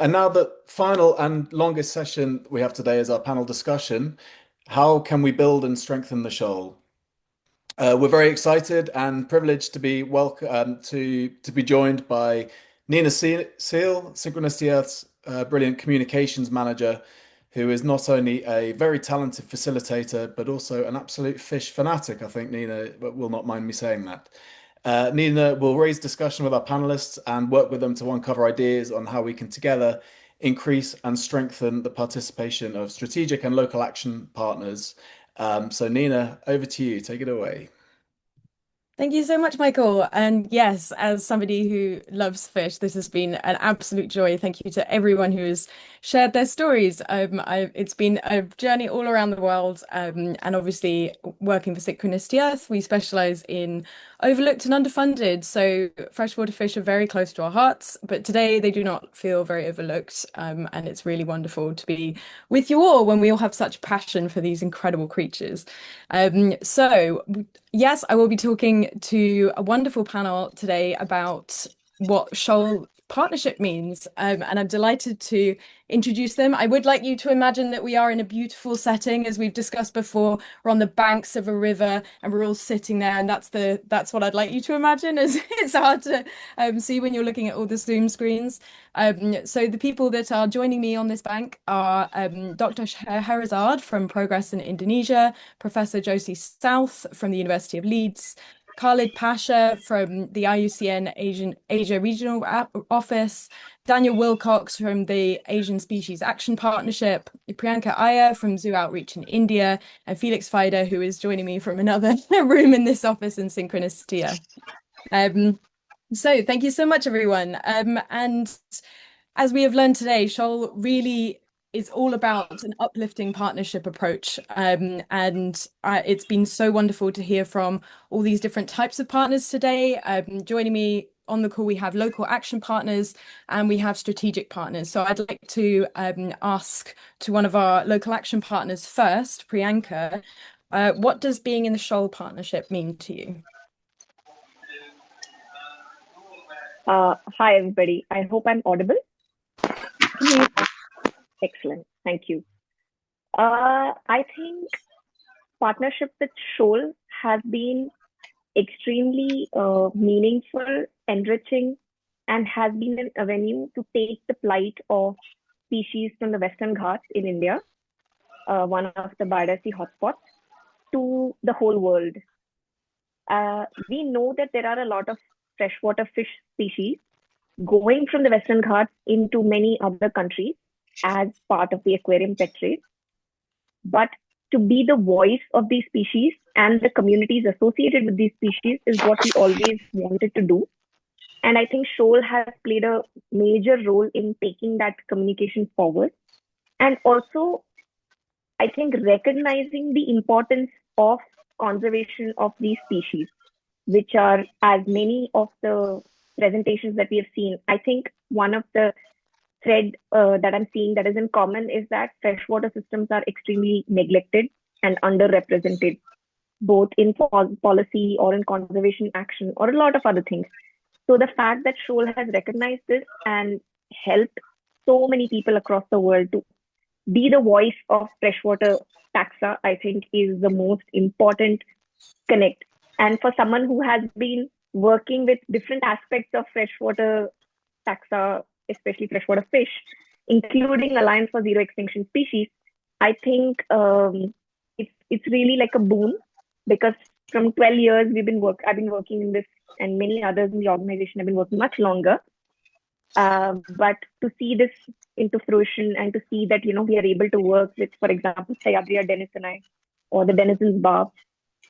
And now the final and longest session we have today is our panel discussion. How can we build and strengthen the shoal? We're very excited and privileged to be welcome to be joined by Nina Seal, Synchronicity Earth's brilliant communications manager, who is not only a very talented facilitator but also an absolute fish fanatic. I think Nina will not mind me saying that. Nina will raise discussion with our panelists and work with them to uncover ideas on how we can together increase and strengthen the participation of strategic and local action partners. So, Nina, over to you. Take it away. Thank you so much, Michael. And yes, as somebody who loves fish, this has been an absolute joy. Thank you to everyone who has shared their stories. It's been a journey all around the world. And obviously, working for Synchronicity Earth, we specialize in overlooked and underfunded. So freshwater fish are very close to our hearts, but today they do not feel very overlooked. And it's really wonderful to be with you all when we all have such passion for these incredible creatures. So yes, I will be talking to a wonderful panel today about what shoal partnership means. And I'm delighted to introduce them. I would like you to imagine that we are in a beautiful setting, as we've discussed before. We're on the banks of a river and we're all sitting there, and that's what I'd like you to imagine, as it's hard to see when you're looking at all the Zoom screens. So the people that are joining me on this bank are Dr. Sherazad from Progress in Indonesia, Professor Josie South from the University of Leeds, Khalid Pasha from the IUCN Asia Regional Office, Daniel Wilcox from the Asian Species Action Partnership, Priyanka Iyer from Zoo Outreach in India, and Felix Feider, who is joining me from another room in this office in Synchronicity. So thank you so much, everyone. And as we have learned today, Shoal really is all about an uplifting partnership approach. And it's been so wonderful to hear from all these different types of partners today. Joining me on the call, we have local action partners and we have strategic partners. So I'd like to ask to one of our local action partners first, Priyanka, what does being in the Shoal partnership mean to you? Hi, everybody. I hope I'm audible. Excellent. Thank you. I think partnership with Shoal has been extremely meaningful, enriching, and has been an avenue to take the plight of species from the Western Ghats in India, one of the biodiversity hotspots, to the whole world. We know that there are a lot of freshwater fish species going from the Western Ghats into many other countries as part of the aquarium pet trade. But to be the voice of these species and the communities associated with these species is what we always wanted to do. And I think Shoal has played a major role in taking that communication forward. And also, I think recognizing the importance of conservation of these species, which are as many of the presentations that we have seen. I think one of the thread that I'm seeing that is in common is that freshwater systems are extremely neglected and underrepresented, both in policy or in conservation action or a lot of other things. So the fact that Shoal has recognized this and helped so many people across the world to be the voice of freshwater taxa, I think is the most important connect. And for someone who has been working with different aspects of freshwater taxa, especially freshwater fish, including Alliance for Zero Extinction Species, I think it's really like a boon because from 12 years I've been working in this, and many others in the organization have been working much longer. But to see this into fruition and to see that we are able to work with, for example, Sayabria denisoni or the denizens bar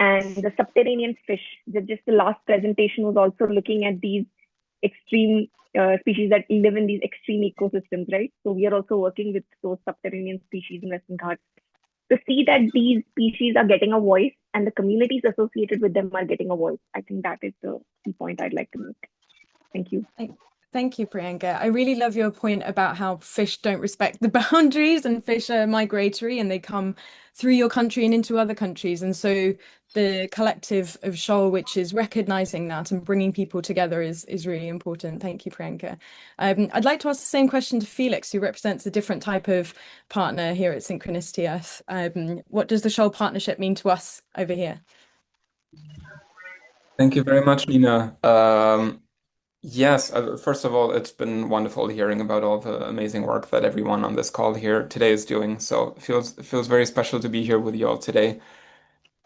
and the subterranean fish. Just the last presentation was also looking at these extreme species that live in these extreme ecosystems, right? So we are also working with those subterranean species in Western Ghats to see that these species are getting a voice and the communities associated with them are getting a voice. I think that is the key point I'd like to make. Thank you. Thank you, Priyanka. I really love your point about how fish don't respect the boundaries and fish are migratory and they come through your country and into other countries. And so the collective of Shoal, which is recognizing that and bringing people together, is really important. Thank you, Priyanka. I'd like to ask the same question to Felix, who represents a different type of partner here at Synchronicity Earth. What does the Shoal partnership mean to us over here? Thank you very much, Nina. Yes, first of all, it's been wonderful hearing about all the amazing work that everyone on this call here today is doing. So it feels very special to be here with you all today.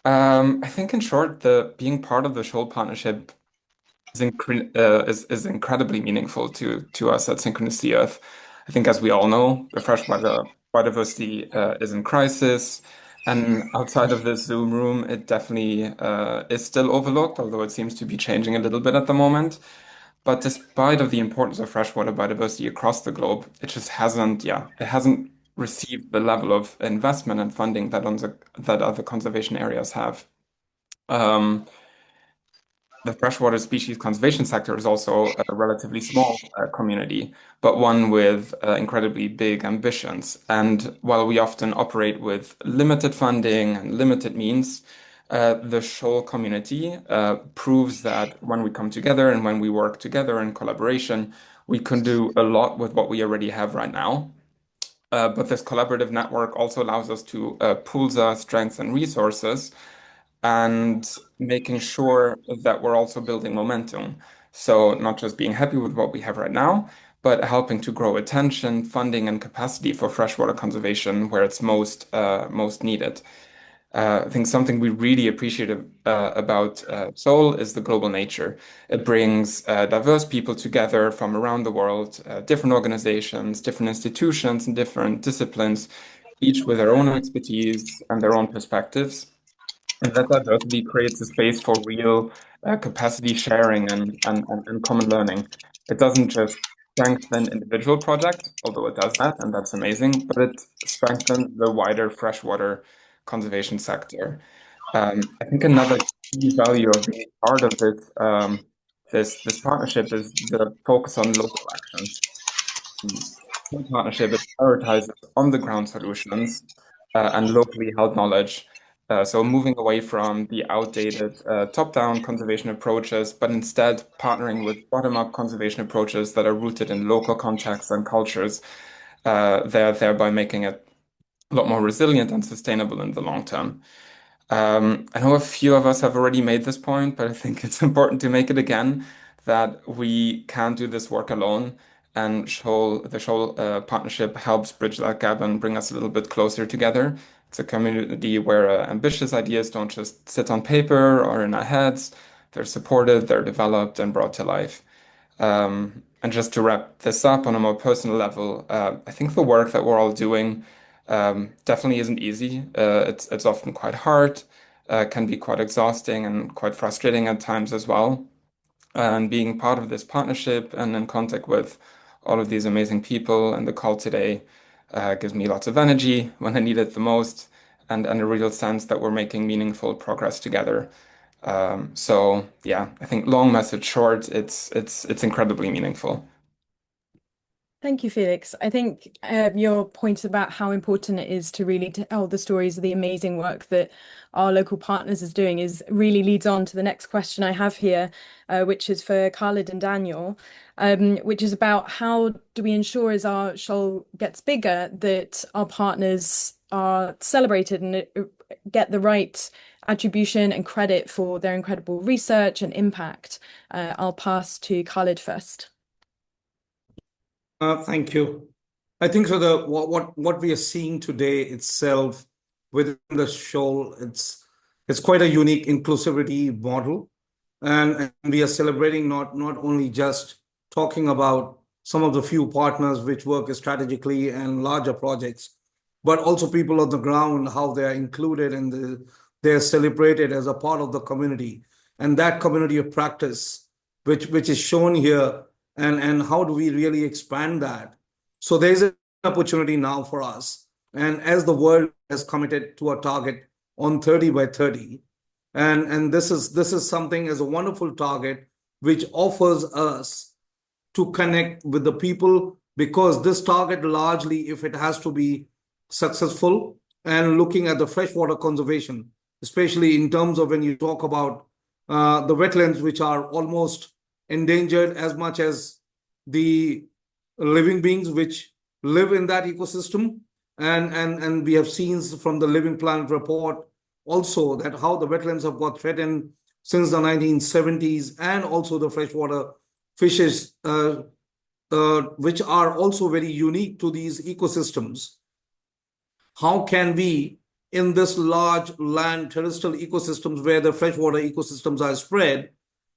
I think in short, the being part of the Shoal partnership is incredibly meaningful to us at Synchronicity Earth. I think, as we all know, the freshwater biodiversity is in crisis, and outside of this Zoom room, it definitely is still overlooked, although it seems to be changing a little bit at the moment. But despite of the importance of freshwater biodiversity across the globe, it just hasn't, yeah, it hasn't received the level of investment and funding that other conservation areas have. Um, the freshwater species conservation sector is also a relatively small community, but one with incredibly big ambitions. And while we often operate with limited funding and limited means, the shoal community proves that when we come together and when we work together in collaboration, we can do a lot with what we already have right now. But this collaborative network also allows us to pool our strengths and resources and making sure that we're also building momentum. So not just being happy with what we have right now, but helping to grow attention, funding, and capacity for freshwater conservation where it's most needed. I think something we really appreciate about SOAL is the global nature. It brings diverse people together from around the world, different organizations, different institutions, and different disciplines, each with their own expertise and their own perspectives. And that diversity creates a space for real capacity sharing and common learning. It doesn't just strengthen individual projects, although it does that, and that's amazing, but it strengthens the wider freshwater conservation sector. I think another key value of being part of this partnership is the focus on local action. Full partnership, it prioritizes on-the-ground solutions and locally held knowledge. So moving away from the outdated top-down conservation approaches, but instead partnering with bottom-up conservation approaches that are rooted in local contexts and cultures, thereby making it a lot more resilient and sustainable in the long term. I know a few of us have already made this point, but I think it's important to make it again that we can't do this work alone. And the Shoal partnership helps bridge that gap and bring us a little bit closer together. It's a community where ambitious ideas don't just sit on paper or in our heads. They're supported, they're developed, and brought to life. And just to wrap this up on a more personal level, I think the work that we're all doing definitely isn't easy. It's often quite hard, can be quite exhausting and quite frustrating at times as well. And being part of this partnership and in contact with all of these amazing people and the call today gives me lots of energy when I need it the most, and a real sense that we're making meaningful progress together. So yeah, I think long message short, it's incredibly meaningful. Thank you, Felix. I think your point about how important it is to really tell the stories of the amazing work that our local partners is doing is really leads on to the next question I have here, which is for Khalid and Daniel, which is about how do we ensure as our shoal gets bigger that our partners are celebrated and get the right attribution and credit for their incredible research and impact. I'll pass to Khalid first. Thank you. I think so. What we are seeing today itself within the shoal, it's quite a unique inclusivity model, and we are celebrating not only just talking about some of the few partners which work strategically and larger projects, but also people on the ground, how they are included and they are celebrated as a part of the community, and that community of practice, which is shown here, and how do we really expand that? So there's an opportunity now for us, and as the world has committed to a target on 30 by 30, and this is something as a wonderful target which offers us to connect with the people, because this target largely, if it has to be successful, and looking at the freshwater conservation, especially in terms of when you talk about the wetlands, which are almost endangered as much as the living beings which live in that ecosystem. And we have seen from the Living Planet report also that how the wetlands have got threatened since the 1970s, and also the freshwater fishes, which are also very unique to these ecosystems. How can we, in this large land terrestrial ecosystems where the freshwater ecosystems are spread,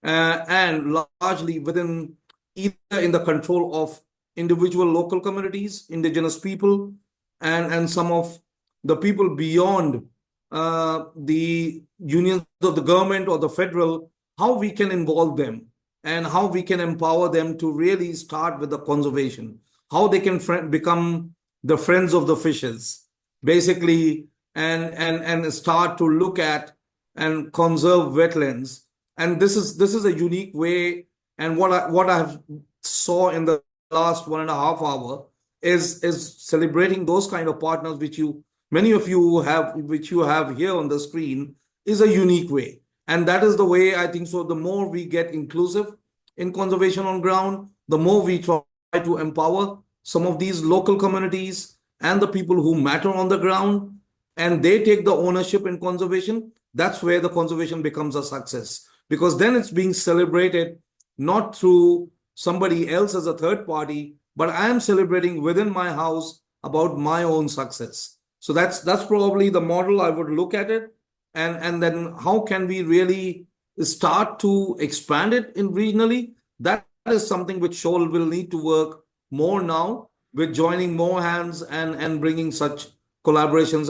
and largely within either in the control of individual local communities, indigenous people, and some of the people beyond the unions of the government or the federal, how we can involve them and how we can empower them to really start with the conservation, how they can become the friends of the fishes, basically, and start to look at and conserve wetlands. And this is a unique way. And what I've saw in the last 1.5 hour is celebrating those kind of partners which many of you have, which you have here on the screen, is a unique way. And that is the way I think so. The more we get inclusive in conservation on ground, the more we try to empower some of these local communities and the people who matter on the ground, and they take the ownership in conservation. That's where the conservation becomes a success, because then it's being celebrated not through somebody else as a third party, but I am celebrating within my house about my own success. So that's probably the model I would look at it. And then how can we really start to expand it in regionally? That is something which SHOAL will need to work more now, with joining more hands and bringing such collaborations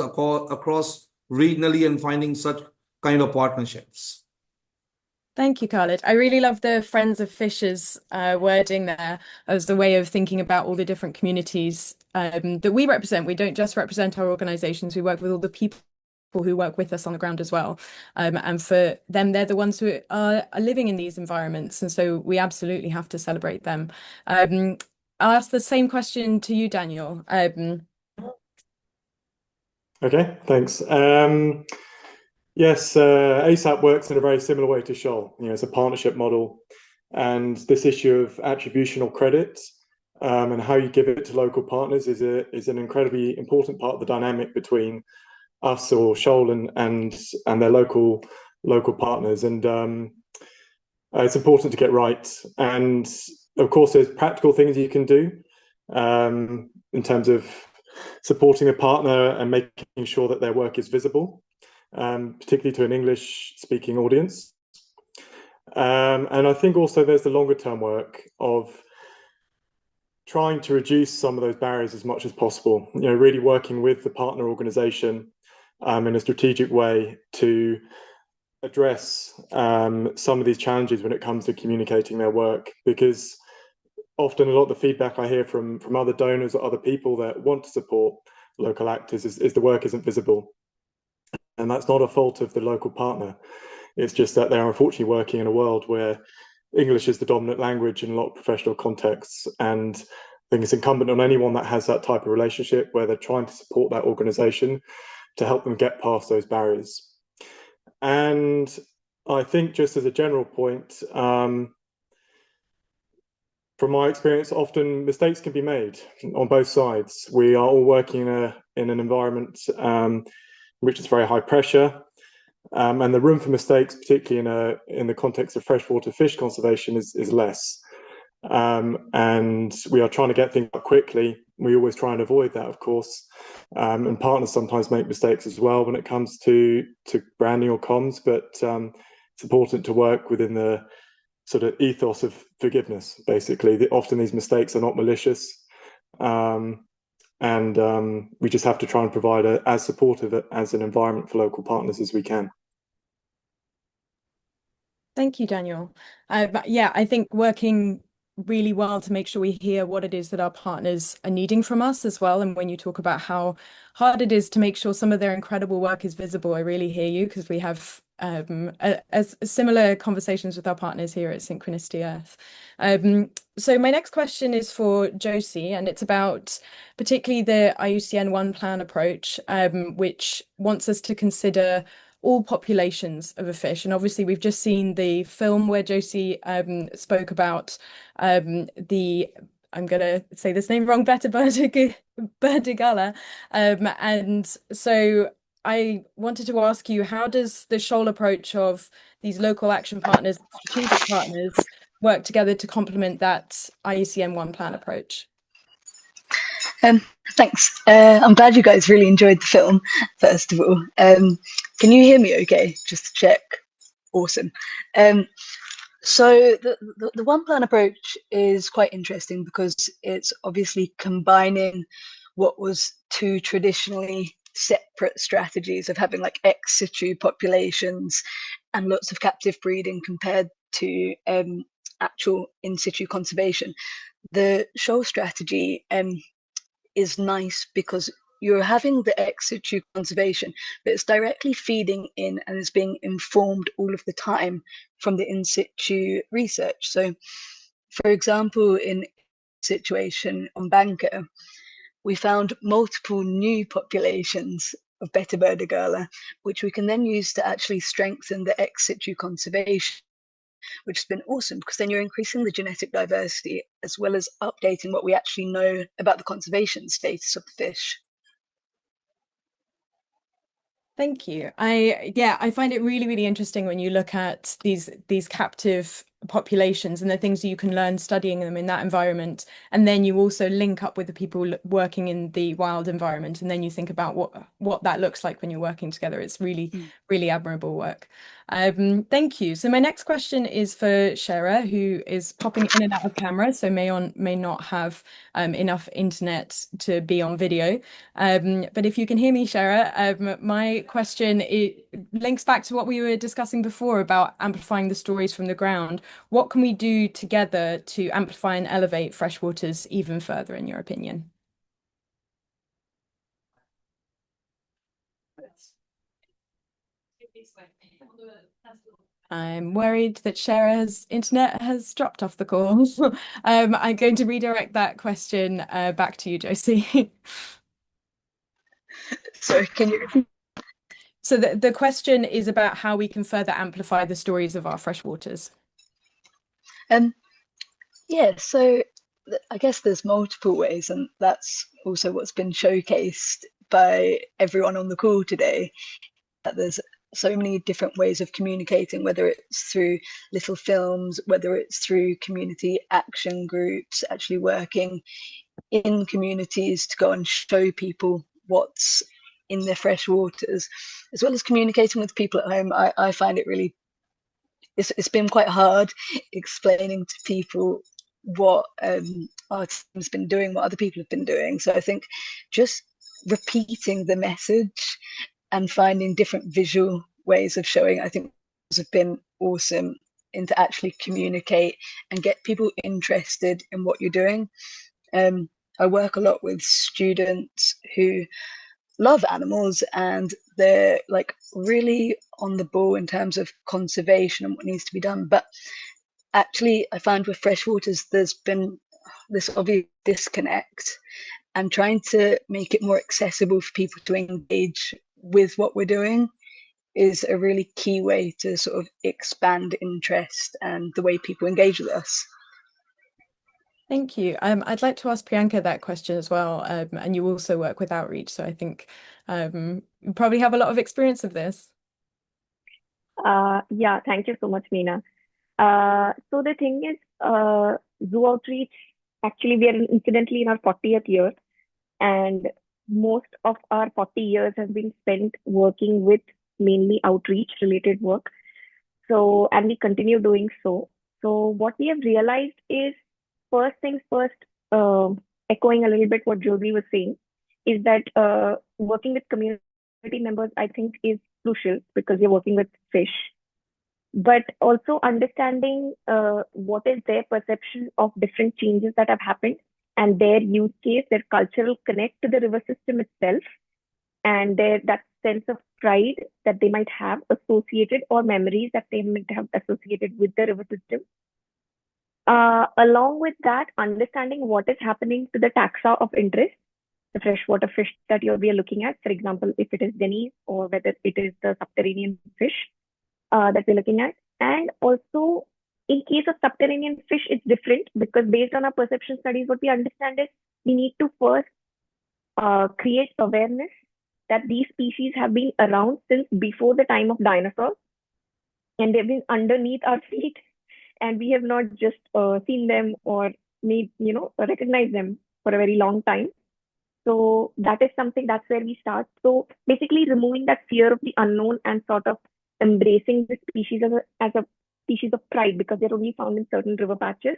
across regionally and finding such kind of partnerships. Thank you, Khalid. I really love the Friends of Fishers wording there as the way of thinking about all the different communities that we represent. We don't just represent our organizations, we work with all the people who work with us on the ground as well. And for them, they're the ones who are living in these environments. And so we absolutely have to celebrate them. I'll ask the same question to you, Daniel. Okay, thanks. Yes, ASAP works in a very similar way to SHOAL. It's a partnership model, and this issue of attributional credit and how you give it to local partners is an incredibly important part of the dynamic between us or SHOAL and their local partners. And it's important to get right. And of course, there's practical things you can do in terms of supporting a partner and making sure that their work is visible, particularly to an English-speaking audience. And I think also there's the longer-term work of trying to reduce some of those barriers as much as possible. Really working with the partner organization in a strategic way to address some of these challenges when it comes to communicating their work, because often a lot of the feedback I hear from other donors or other people that want to support local actors is the work isn't visible. And that's not a fault of the local partner. It's just that they're unfortunately working in a world where English is the dominant language in a lot of professional contexts. And I think it's incumbent on anyone that has that type of relationship where they're trying to support that organization to help them get past those barriers. And I think, just as a general point, from my experience, often mistakes can be made on both sides. We are all working in an environment which is very high pressure, and the room for mistakes, particularly in the context of freshwater fish conservation, is less. And we are trying to get things up quickly. We always try and avoid that, of course. And partners sometimes make mistakes as well when it comes to branding or comms, but it's important to work within the sort of ethos of forgiveness, basically. Often these mistakes are not malicious. And we just have to try and provide as supportive as an environment for local partners as we can. Thank you, Daniel. But yeah, I think working really well to make sure we hear what it is that our partners are needing from us as well. And when you talk about how hard it is to make sure some of their incredible work is visible, I really hear you, because we have similar conversations with our partners here at Synchronicity Earth. So my next question is for Josie, and it's about particularly the IUCN One Plan approach, which wants us to consider all populations of a fish. And obviously, we've just seen the film where Josie spoke about the, I'm going to say this name wrong, Beta Verdigala. And so I wanted to ask you, how does the shoal approach of these local action partners, strategic partners, work together to complement that IUCN One Plan approach? Thanks. I'm glad you guys really enjoyed the film, first of all. Can you hear me okay? Just to check. Awesome. So the One Plan approach is quite interesting because it's obviously combining what was two traditionally separate strategies of having like ex situ populations and lots of captive breeding compared to actual in situ conservation. The shoal strategy is nice because you're having the ex situ conservation, but it's directly feeding in and is being informed all of the time from the in situ research. So, for example, in situation on Banco, we found multiple new populations of Beta verdigala, which we can then use to actually strengthen the ex situ conservation, which has been awesome because then you're increasing the genetic diversity as well as updating what we actually know about the conservation status of the fish. Thank you. I find it really, really interesting when you look at these captive populations and the things you can learn studying them in that environment, and then you also link up with the people working in the wild environment, and then you think about what that looks like when you're working together. It's really, really admirable work. Thank you. So my next question is for Shara, who is popping in and out of camera, so may not have enough internet to be on video. But if you can hear me, Shara, my question, it links back to what we were discussing before about amplifying the stories from the ground. What can we do together to amplify and elevate freshwaters even further, in your opinion? I'm worried that Shara's internet has dropped off the call. I'm going to redirect that question back to you, Josie. Sorry, can you repeat? So the question is about how we can further amplify the stories of our freshwaters. Yeah, so I guess there's multiple ways, and that's also what's been showcased by everyone on the call today, that there's so many different ways of communicating, whether it's through little films, whether it's through community action groups, actually working in communities to go and show people what's in their fresh waters, as well as communicating with people at home. I find it really, it's been quite hard explaining to people what our team's been doing, what other people have been doing. So I think just repeating the message and finding different visual ways of showing, I think, have been awesome in to actually communicate and get people interested in what you're doing. I work a lot with students who love animals and they're like really on the ball in terms of conservation and what needs to be done. But actually, I find with freshwaters, there's been this obvious disconnect, and trying to make it more accessible for people to engage with what we're doing is a really key way to sort of expand interest and the way people engage with us. Thank you. I'd like to ask Priyanka that question as well. And you also work with outreach, so I think you probably have a lot of experience of this. Yeah, thank you so much, Meena. So the thing is, zoo outreach, actually, we are incidentally in our 40th year, and most of our 40 years have been spent working with mainly outreach related work. So, and we continue doing so. So, what we have realized is, first things first, echoing a little bit what Josie was saying, is that working with community members, I think, is crucial because you're working with fish. but also understanding what is their perception of different changes that have happened and their use case, their cultural connect to the river system itself, and their that sense of pride that they might have associated or memories that they might have associated with the river system. Along with that, understanding what is happening to the taxa of interest, the freshwater fish that we are looking at, for example, if it is Denny's or whether it is the subterranean fish that we're looking at. And also, in case of subterranean fish, it's different because based on our perception studies, what we understand is we need to first create awareness that these species have been around since before the time of dinosaurs and they've been underneath our feet and we have not just seen them or made, recognize them for a very long time. So that is something that's where we start. So basically removing that fear of the unknown and sort of embracing the species as a species of pride because they're only found in certain river patches.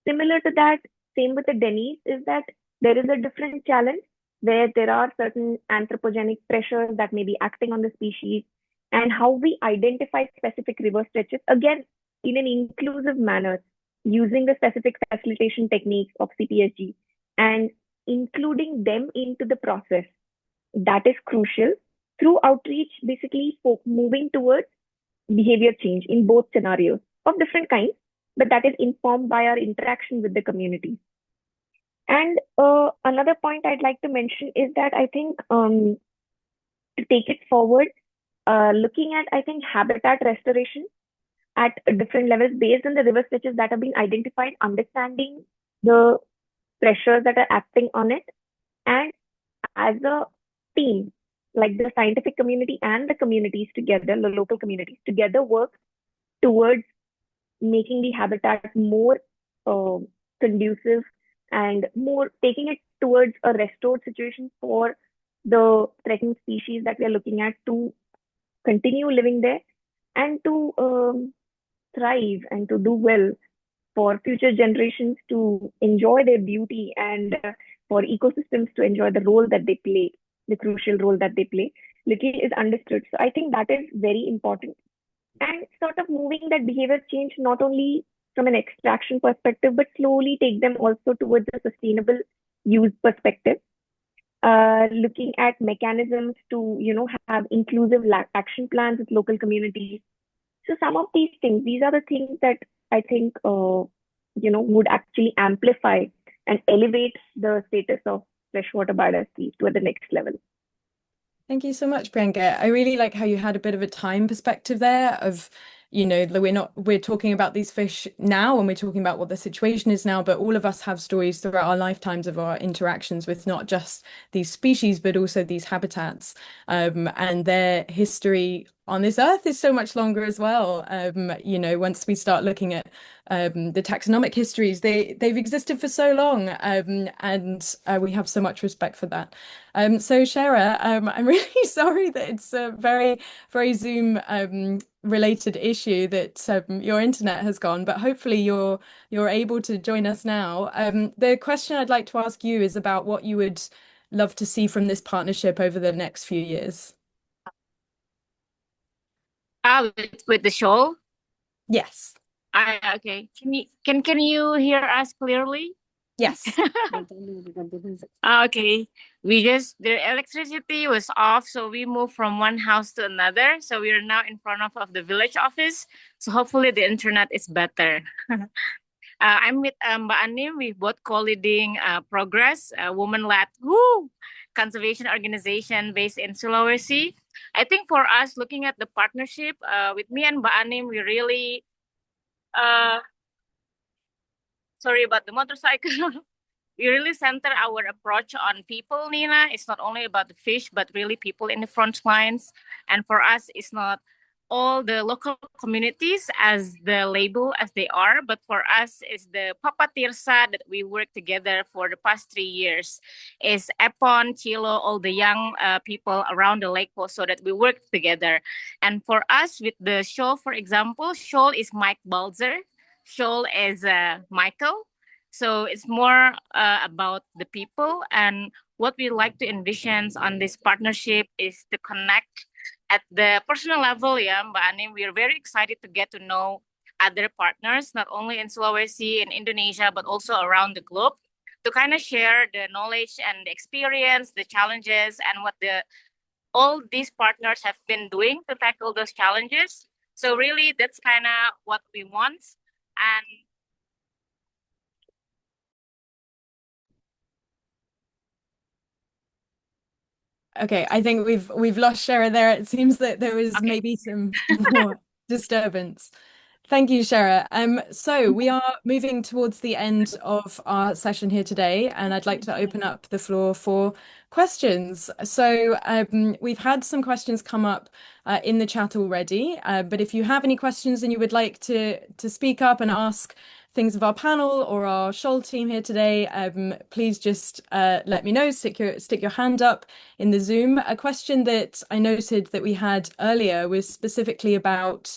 Similar to that, same with the Denny's, is that there is a different challenge where there are certain anthropogenic pressures that may be acting on the species and how we identify specific river stretches, again, in an inclusive manner, using the specific facilitation techniques of CPSG and including them into the process. That is crucial. Through outreach, basically moving towards behavior change in both scenarios of different kinds, but that is informed by our interaction with the community. And another point I'd like to mention is that I think to take it forward, looking at, I think, habitat restoration at different levels based on the river stretches that have been identified, understanding the pressures that are acting on it, and as a team, like the scientific community and the communities together, the local communities together work towards making the habitat more conducive and more taking it towards a restored situation for the threatened species that we are looking at to continue living there and to thrive and to do well for future generations to enjoy their beauty and for ecosystems to enjoy the role that they play, the crucial role that they play. Little is understood. So I think that is very important. And sort of moving that behavior change not only from an extraction perspective, but slowly take them also towards a sustainable use perspective. Looking at mechanisms to, have inclusive action plans with local communities. So some of these things, these are the things that I think, would actually amplify and elevate the status of freshwater biodiversity to the next level. Thank you so much, Priyanka. I really like how you had a bit of a time perspective there of, we're talking about these fish now and we're talking about what the situation is now, but all of us have stories throughout our lifetimes of our interactions with not just these species, but also these habitats. And their history on this earth is so much longer as well. Once we start looking at the taxonomic histories, they've existed for so long, and we have so much respect for that. So Shara, I'm really sorry that it's a very, very Zoom related issue that your internet has gone, but hopefully you're able to join us now. The question I'd like to ask you is about what you would love to see from this partnership over the next few years. With the shoal? Yes. Okay. Can you hear us clearly? Yes. Okay. The electricity was off, so we moved from one house to another. So we are now in front of the village office. So hopefully the internet is better. I'm with Mbak Anim. We both co-leading Progress, a woman-led conservation organization based in Sulawesi. I think for us, looking at the partnership with me and Mbak Anim, we really sorry about the motorcycle. We really center our approach on people, Nina. It's not only about the fish, but really people in the front lines. And for us, it's not all the local communities as the label as they are, but for us, it's the Papa Tirsa that we work together for the past 3 years. It's Epon, Chilo, all the young people around the lake coast so that we work together. And for us, with the shoal, for example, shoal is Mike Balzer. Shoal is Michael. So it's more about the people, and what we like to envision on this partnership is to connect at the personal level, yeah, Mbak Ani, we are very excited to get to know other partners, not only in Sulawesi and Indonesia, but also around the globe, to kind of share the knowledge and the experience, the challenges, and what all these partners have been doing to tackle those challenges. So really, that's kind of what we want. And Okay, I think we've lost Shara there. It seems that there was okay. maybe some more disturbance. Thank you, Shara. So we are moving towards the end of our session here today, and I'd like to open up the floor for questions. So we've had some questions come up in the chat already, but if you have any questions and you would like to speak up and ask things of our panel or our SHOAL team here today, please just let me know. Stick your hand up in the Zoom. A question that I noted that we had earlier was specifically about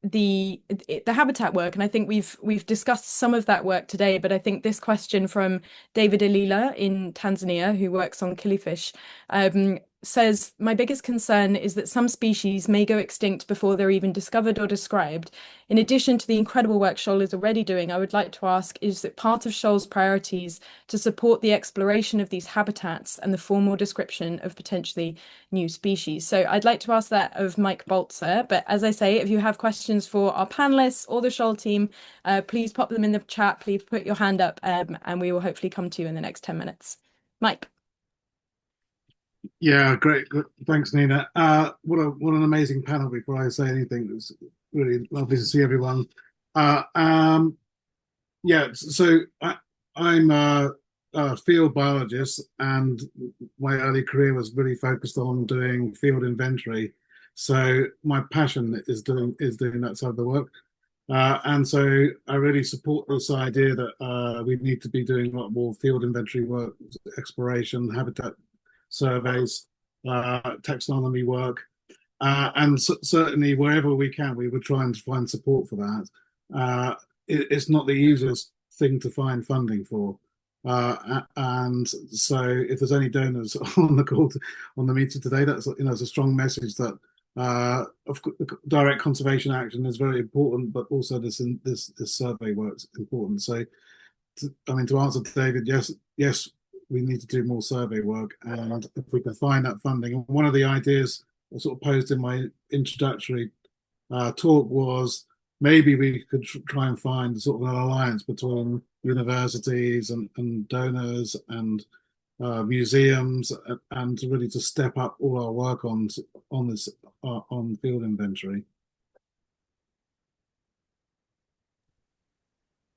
the habitat work, and I think we've discussed some of that work today, but I think this question from David Alila in Tanzania, who works on killifish, says, my biggest concern is that some species may go extinct before they're even discovered or described. In addition to the incredible work SHOAL is already doing, I would like to ask, is it part of SHOAL's priorities to support the exploration of these habitats and the formal description of potentially new species? So I'd like to ask that of Mike Boltzer, but as I say, if you have questions for our panelists or the SHOAL team, please pop them in the chat, please put your hand up, and we will hopefully come to you in the next 10 minutes. Mike. Yeah, great. Thanks, Nina. What an amazing panel. Before I say anything, it was really lovely to see everyone. Yeah, so I'm a field biologist, and my early career was really focused on doing field inventory. So my passion is doing that side of the work. And so I really support this idea that we need to be doing a lot more field inventory work, exploration, habitat surveys, taxonomy work, and certainly wherever we can, we would try and find support for that. It's not the easiest thing to find funding for. And so if there's any donors on the call on the meeting today, that's it's a strong message that of direct conservation action is very important, but also this survey work is important. So to answer David, yes, we need to do more survey work, and if we can find that funding. One of the ideas I sort of posed in my introductory talk was maybe we could try and find sort of an alliance between universities and donors and museums, and to really to step up all our work on this on field inventory.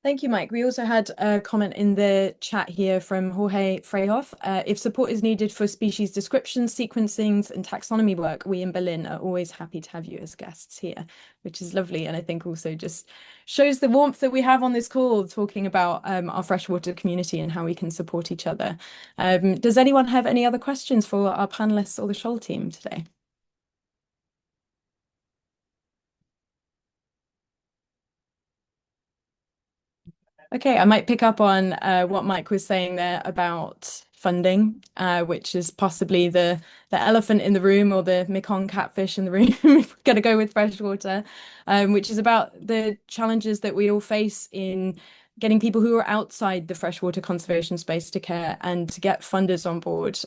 Thank you, Mike. We also had a comment in the chat here from Jorge Freyhoff. If support is needed for species description, sequencings, and taxonomy work, we in Berlin are always happy to have you as guests here, which is lovely. And I think also just shows the warmth that we have on this call, talking about our freshwater community and how we can support each other. Does anyone have any other questions for our panelists or the SHOAL team today? Okay, I might pick up on what Mike was saying there about funding, which is possibly the elephant in the room, or the Mekong catfish in the room, if we're going to go with freshwater, which is about the challenges that we all face in getting people who are outside the freshwater conservation space to care and to get funders on board.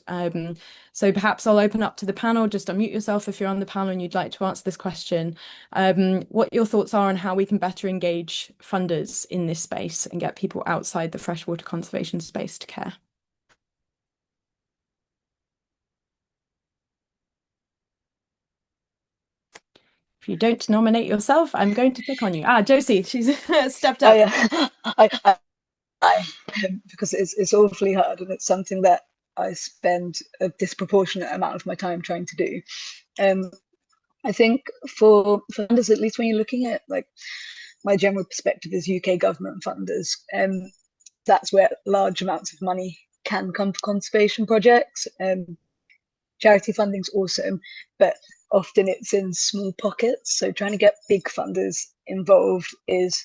So perhaps I'll open up to the panel. Just unmute yourself if you're on the panel and you'd like to answer this question. What your thoughts are on how we can better engage funders in this space and get people outside the freshwater conservation space to care. If you don't nominate yourself, I'm going to pick on you. Josie, she's stepped up. Because it's awfully hard, and it's something that I spend a disproportionate amount of my time trying to do. I think for funders, at least when you're looking at, like, my general perspective is UK government funders, that's where large amounts of money can come for conservation projects. Charity funding's awesome, but often it's in small pockets. So trying to get big funders involved is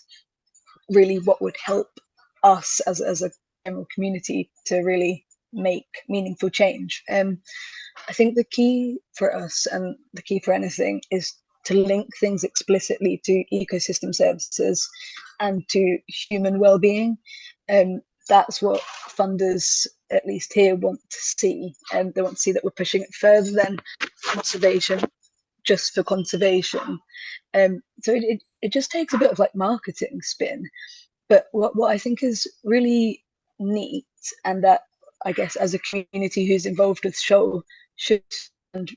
really what would help us as a general community to really make meaningful change. I think the key for us and the key for anything is to link things explicitly to ecosystem services and to human well-being. That's what funders, at least here, want to see. They want to see that we're pushing it further than conservation just for conservation. So it just takes a bit of like marketing spin. But what I think is really neat, and that I guess as a community who's involved with SHOAL should and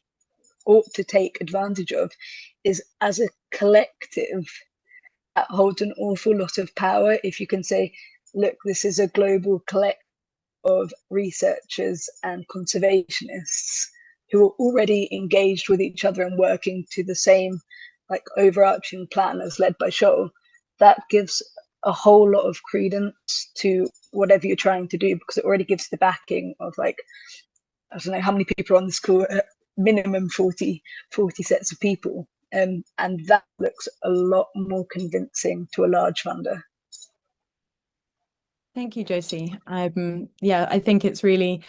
ought to take advantage of, is as a collective that holds an awful lot of power. If you can say, look, this is a global collective of researchers and conservationists who are already engaged with each other and working to the same like overarching plan as led by SHOAL, that gives a whole lot of credence to whatever you're trying to do, because it already gives the backing of like, I don't know how many people are on this call, minimum 40 sets of people. And that looks a lot more convincing to a large funder. Thank you, Josie. Yeah, I think it's really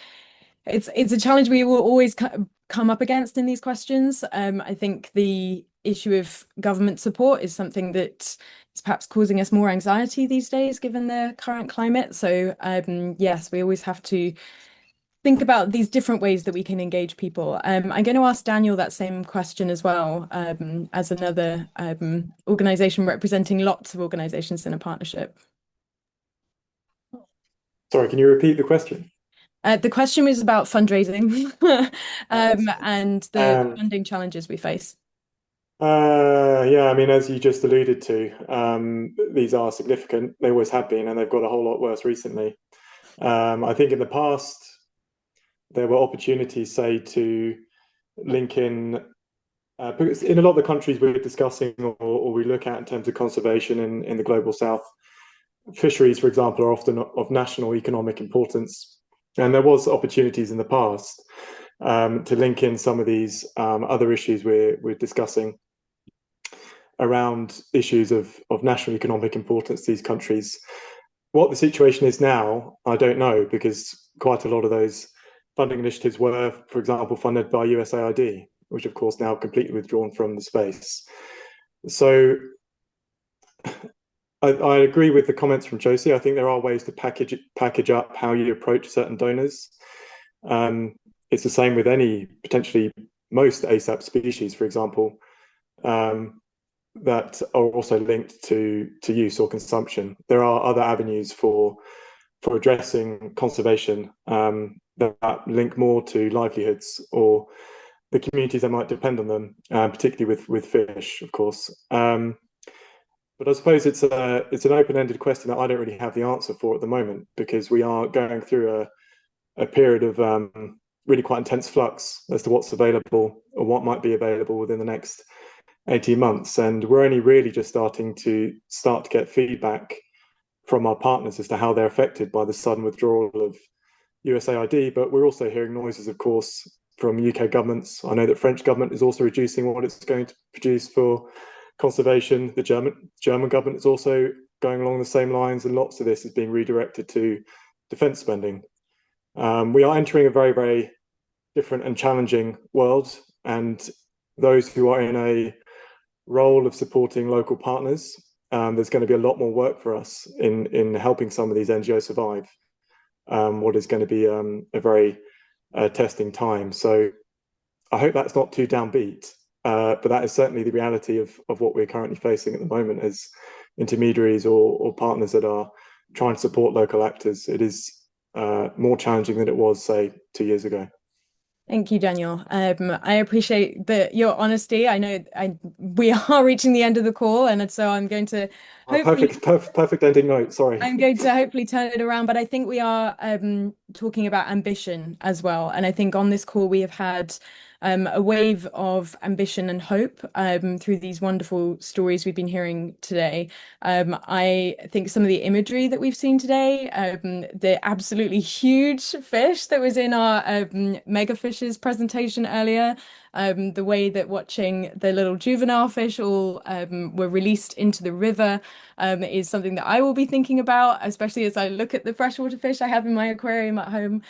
it's a challenge we will always come up against in these questions. I think the issue of government support is something that is perhaps causing us more anxiety these days, given the current climate. So yes, we always have to think about these different ways that we can engage people. I'm going to ask Daniel that same question as well, as another organization representing lots of organizations in a partnership. Sorry, can you repeat the question? The question was about fundraising and the funding challenges we face. Yeah, I mean, as you just alluded to, these are significant. They always have been, and they've got a whole lot worse recently. I think in the past, there were opportunities, say, to link in, because in a lot of the countries we're discussing or we look at in terms of conservation in the global south, fisheries, for example, are often of national economic importance. And there was opportunities in the past to link in some of these other issues we're discussing around issues of national economic importance to these countries. What the situation is now, I don't know, because quite a lot of those funding initiatives were, for example, funded by USAID, which of course now completely withdrawn from the space. So I agree with the comments from Josie. I think there are ways to package up how you approach certain donors. It's the same with any potentially most ASAP species, for example, that are also linked to use or consumption. There are other avenues for addressing conservation that link more to livelihoods or the communities that might depend on them, particularly with fish, of course. But I suppose it's an open-ended question that I don't really have the answer for at the moment, because we are going through a period of really quite intense flux as to what's available or what might be available within the next 18 months. And we're only really just starting to get feedback from our partners as to how they're affected by the sudden withdrawal of USAID. But we're also hearing noises, of course, from UK governments. I know that French government is also reducing what it's going to produce for conservation. The German government is also going along the same lines, and lots of this is being redirected to defence spending. We are entering a very, very different and challenging world, and those who are in a role of supporting local partners, there's going to be a lot more work for us in helping some of these NGOs survive what is going to be a very testing time. So I hope that's not too downbeat. But that is certainly the reality of what we're currently facing at the moment as intermediaries or partners that are trying to support local actors. It is more challenging than it was, say, 2 years ago. Thank you, Daniel. I appreciate your honesty. I know we are reaching the end of the call, and so I'm going to hopefully perfect ending note. Sorry. I'm going to hopefully turn it around, but I think we are talking about ambition as well. And I think on this call we have had a wave of ambition and hope through these wonderful stories we've been hearing today. I think some of the imagery that we've seen today, the absolutely huge fish that was in our mega fishes presentation earlier, The way that watching the little juvenile fish all were released into the river is something that I will be thinking about, especially as I look at the freshwater fish I have in my aquarium at home.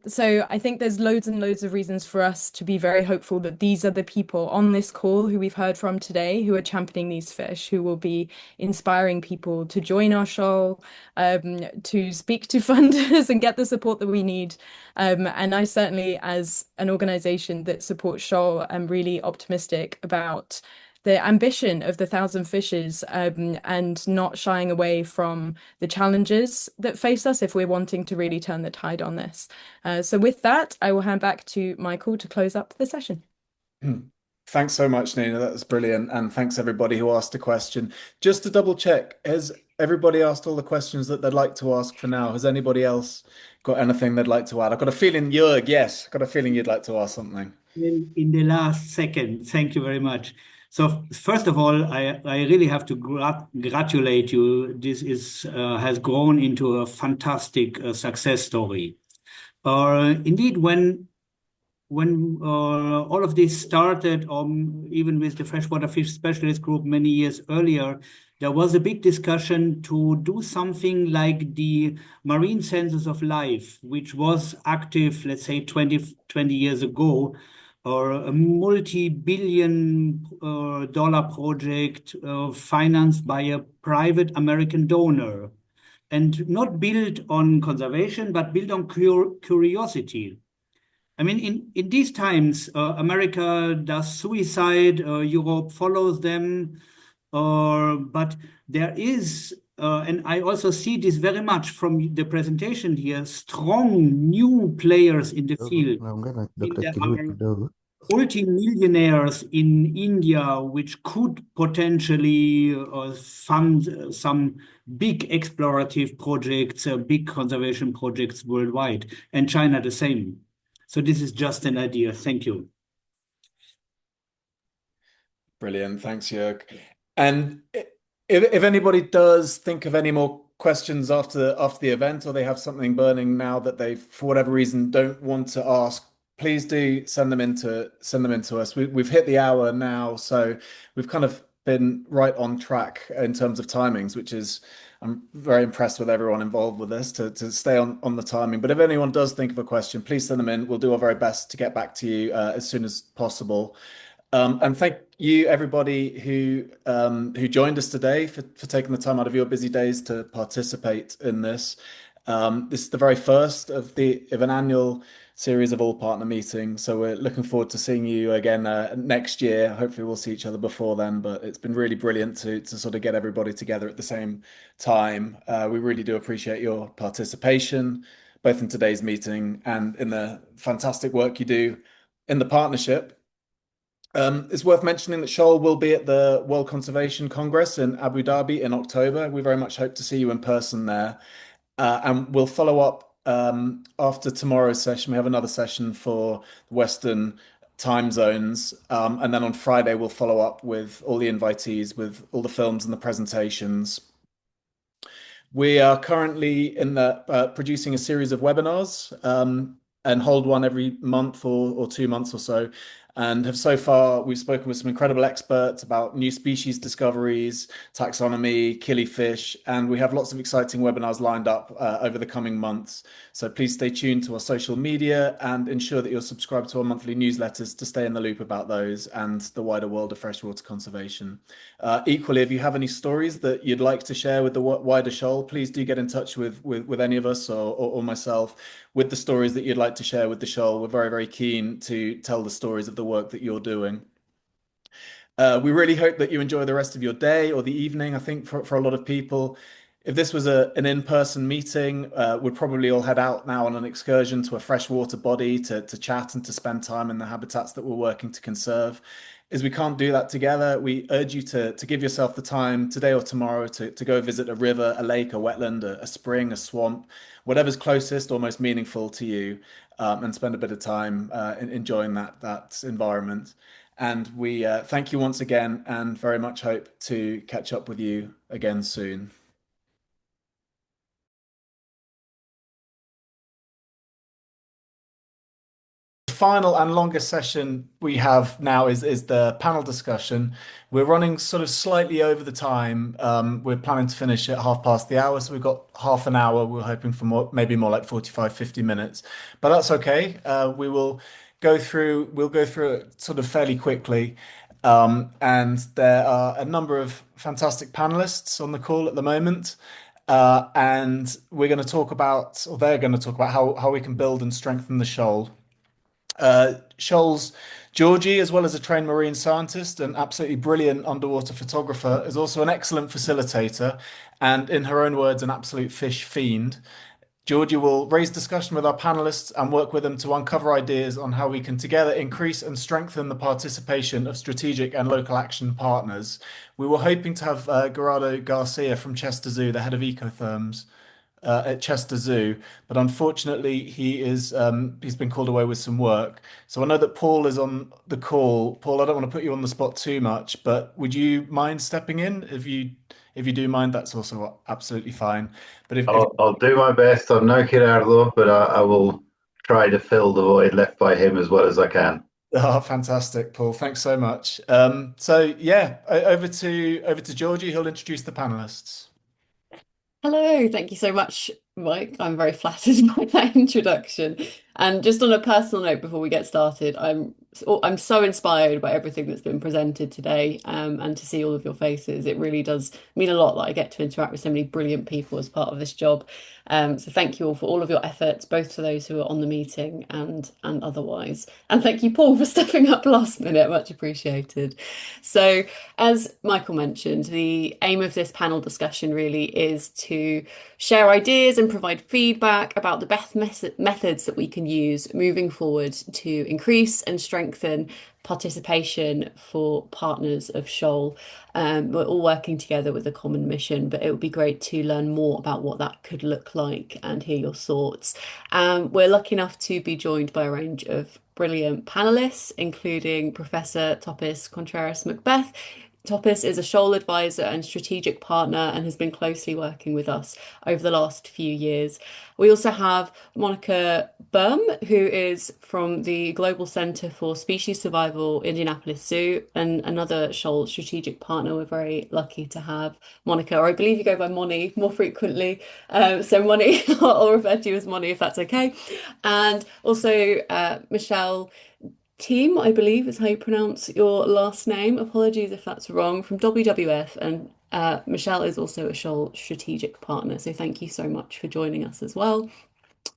So I think there's loads and loads of reasons for us to be very hopeful that these are the people on this call who we've heard from today who are championing these fish, who will be inspiring people to join our shoal, to speak to funders and get the support that we need. And I certainly, as an organization that supports shoal, am really optimistic about the ambition of the Thousand Fishes, and not shying away from the challenges that face us if we're wanting to really turn the tide on this. So with that, I will hand back to Michael to close up the session. Thanks so much, Nina. That was brilliant. And thanks everybody who asked a question. Just to double check, has everybody asked all the questions that they'd like to ask for now? Has anybody else got anything they'd like to add? I've got a feeling, Jörg, yes, I've got a feeling you'd like to ask something. In the last second, thank you very much. So first of all, I really have to gratulate you. This is has grown into a fantastic success story. Indeed, when all of this started, even with the freshwater fish specialist group many years earlier, there was a big discussion to do something like the marine census of life, which was active, let's say 20 years ago, or a multi-billion dollar project financed by a private American donor, and not built on conservation, but built on curiosity. I mean, in these times, America does suicide, Europe follows them, but there is, and I also see this very much from the presentation here, strong new players in the field. There are multi-millionaires in India which could potentially fund some big explorative projects, big conservation projects worldwide, and China the same. So this is just an idea. Thank you. Brilliant. Thanks, Jörg. And if anybody does think of any more questions after the event, or they have something burning now that they, for whatever reason, don't want to ask, please do send them into us. We've hit the hour now, so we've kind of been right on track in terms of timings, which is I'm very impressed with everyone involved with this to stay on the timing. But if anyone does think of a question, please send them in. We'll do our very best to get back to you as soon as possible. And thank you, everybody who joined us today for taking the time out of your busy days to participate in this. This is the very first of an annual series of all partner meetings. So we're looking forward to seeing you again next year. Hopefully we'll see each other before then, but it's been really brilliant to sort of get everybody together at the same time. We really do appreciate your participation, both in today's meeting and in the fantastic work you do in the partnership. It's worth mentioning that Shoal will be at the World Conservation Congress in Abu Dhabi in October. We very much hope to see you in person there. And we'll follow up after tomorrow's session. We have another session for Western time zones. And then on Friday, we'll follow up with all the invitees, with all the films and the presentations. We are currently producing a series of webinars and hold one every month or 2 months or so. And have so far, we've spoken with some incredible experts about new species discoveries, taxonomy, killifish, and we have lots of exciting webinars lined up over the coming months. So please stay tuned to our social media and ensure that you're subscribed to our monthly newsletters to stay in the loop about those and the wider world of freshwater conservation. Equally, if you have any stories that you'd like to share with the wider shoal, please do get in touch with any of us or myself with the stories that you'd like to share with the shoal. We're very, very keen to tell the stories of the work that you're doing. We really hope that you enjoy the rest of your day or the evening. I think for a lot of people, if this was an in-person meeting, we'd probably all head out now on an excursion to a freshwater body to chat and to spend time in the habitats that we're working to conserve. As we can't do that together, we urge you to give yourself the time today or tomorrow to go visit a river, a lake, a wetland, a spring, a swamp, whatever's closest or most meaningful to you, and spend a bit of time enjoying that environment. And we thank you once again and very much hope to catch up with you again soon. final and longest session we have now is the panel discussion. We're running sort of slightly over the time. We're planning to finish at half past the hour, so we've got half an hour. We're hoping for more, maybe more like 45, 50 minutes, but that's okay. We'll go through it sort of fairly quickly. And there are a number of fantastic panelists on the call at the moment. And we're going to talk about, or they're going to talk about how we can build and strengthen the shoal. Shoal's Georgie, as well as a trained marine scientist and absolutely brilliant underwater photographer, is also an excellent facilitator and, in her own words, an absolute fish fiend. Georgie will raise discussion with our panelists and work with them to uncover ideas on how we can together increase and strengthen the participation of strategic and local action partners. We were hoping to have Gerardo Garcia from Chester Zoo, the head of Ecotherms, at Chester Zoo, but unfortunately he's been called away with some work. So I know that Paul is on the call. Paul, I don't want to put you on the spot too much, but would you mind stepping in? If you do mind, that's also absolutely fine. But if I'll do my best. I'm no Gerardo, but I will try to fill the void left by him as well as I can. Oh, fantastic, Paul. Thanks so much. So yeah, over to Georgie, who'll introduce the panelists. Hello, thank you so much, Mike. I'm very flattered by that introduction. And just on a personal note, before we get started, I'm so inspired by everything that's been presented today, and to see all of your faces. It really does mean a lot that I get to interact with so many brilliant people as part of this job. So thank you all for all of your efforts, both to those who are on the meeting and otherwise. And thank you, Paul, for stepping up last minute. Much appreciated. So, as Michael mentioned, the aim of this panel discussion really is to share ideas and provide feedback about the best methods that we can use moving forward to increase and strengthen participation for partners of SHOAL. We're all working together with a common mission, but it would be great to learn more about what that could look like and hear your thoughts. We're lucky enough to be joined by a range of brilliant panelists, including Professor Topis Contreras-Macbeth. Topis is a SHOAL advisor and strategic partner and has been closely working with us over the last few years. We also have Monica Bum, who is from the Global Centre for Species Survival, Indianapolis Zoo, and another SHOAL strategic partner. We're very lucky to have Monica, or I believe you go by Moni more frequently. So Moni, I'll refer to you as Moni if that's okay. And also Michelle Team, I believe is how you pronounce your last name. Apologies if that's wrong, from WWF. And Michelle is also a SHOAL strategic partner. So thank you so much for joining us as well.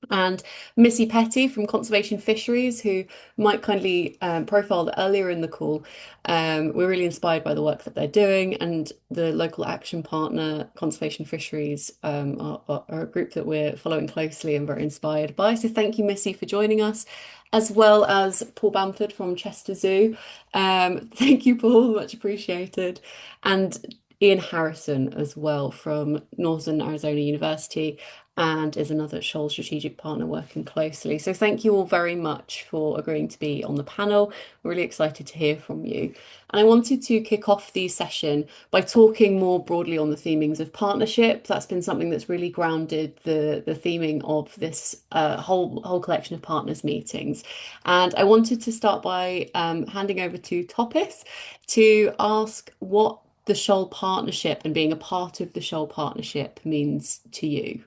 And Missy Petty from Conservation Fisheries, who Mike kindly profiled earlier in the call. We're really inspired by the work that they're doing, and the local action partner, Conservation Fisheries, are a group that we're following closely and very inspired by. So thank you, Missy, for joining us, as well as Paul Bamford from Chester Zoo. Thank you, Paul, much appreciated. And Ian Harrison as well from Northern Arizona University, and is another SHOAL strategic partner working closely. So thank you all very much for agreeing to be on the panel. We're really excited to hear from you. And I wanted to kick off the session by talking more broadly on the themings of partnership. That's been something that's really grounded the theming of this whole collection of partners meetings. And I wanted to start by handing over to Topis to ask what the SHOAL partnership and being a part of the SHOAL partnership means to you.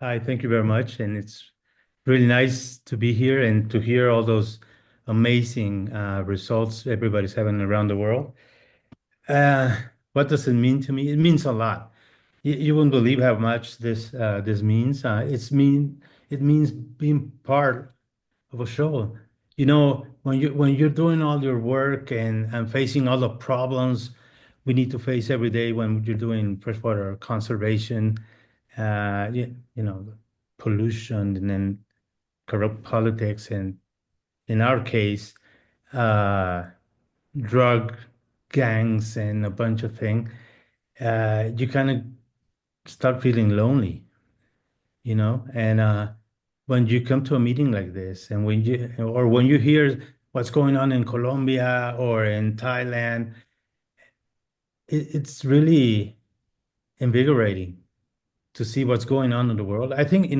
Hi, thank you very much. And it's really nice to be here and to hear all those amazing results everybody's having around the world. What does it mean to me? It means a lot. You wouldn't believe how much this means. It means being part of a show. You know, when you're doing all your work and facing all the problems we need to face every day when you're doing freshwater conservation, pollution and then corrupt politics, and in our case, uh, drug gangs and a bunch of things, you kind of start feeling lonely, and when you come to a meeting like this, and when you hear what's going on in Colombia or in Thailand, it's really invigorating to see what's going on in the world. I think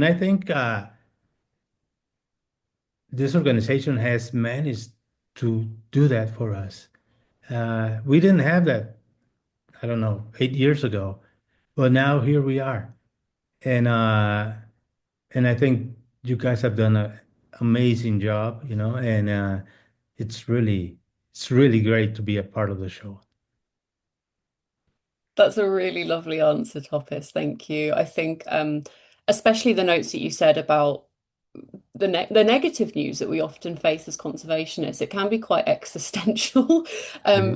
this organization has managed to do that for us. We didn't have that, I don't know, 8 years ago, but now here we are. And I think you guys have done an amazing job, and it's really great to be a part of the show. That's a really lovely answer, Topis. Thank you. I think especially the notes that you said about the negative news that we often face as conservationists, it can be quite existential,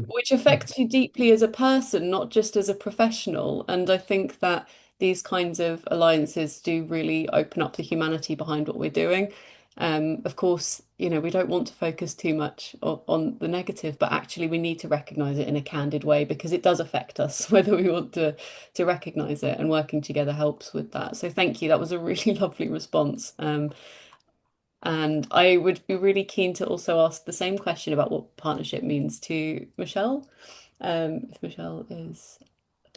which affects you deeply as a person, not just as a professional. And I think that these kinds of alliances do really open up the humanity behind what we're doing. Of course, we don't want to focus too much on the negative, but actually we need to recognize it in a candid way because it does affect us, whether we want to recognize it, and working together helps with that. So thank you. That was a really lovely response. And I would be really keen to also ask the same question about what partnership means to Michelle, if Michelle is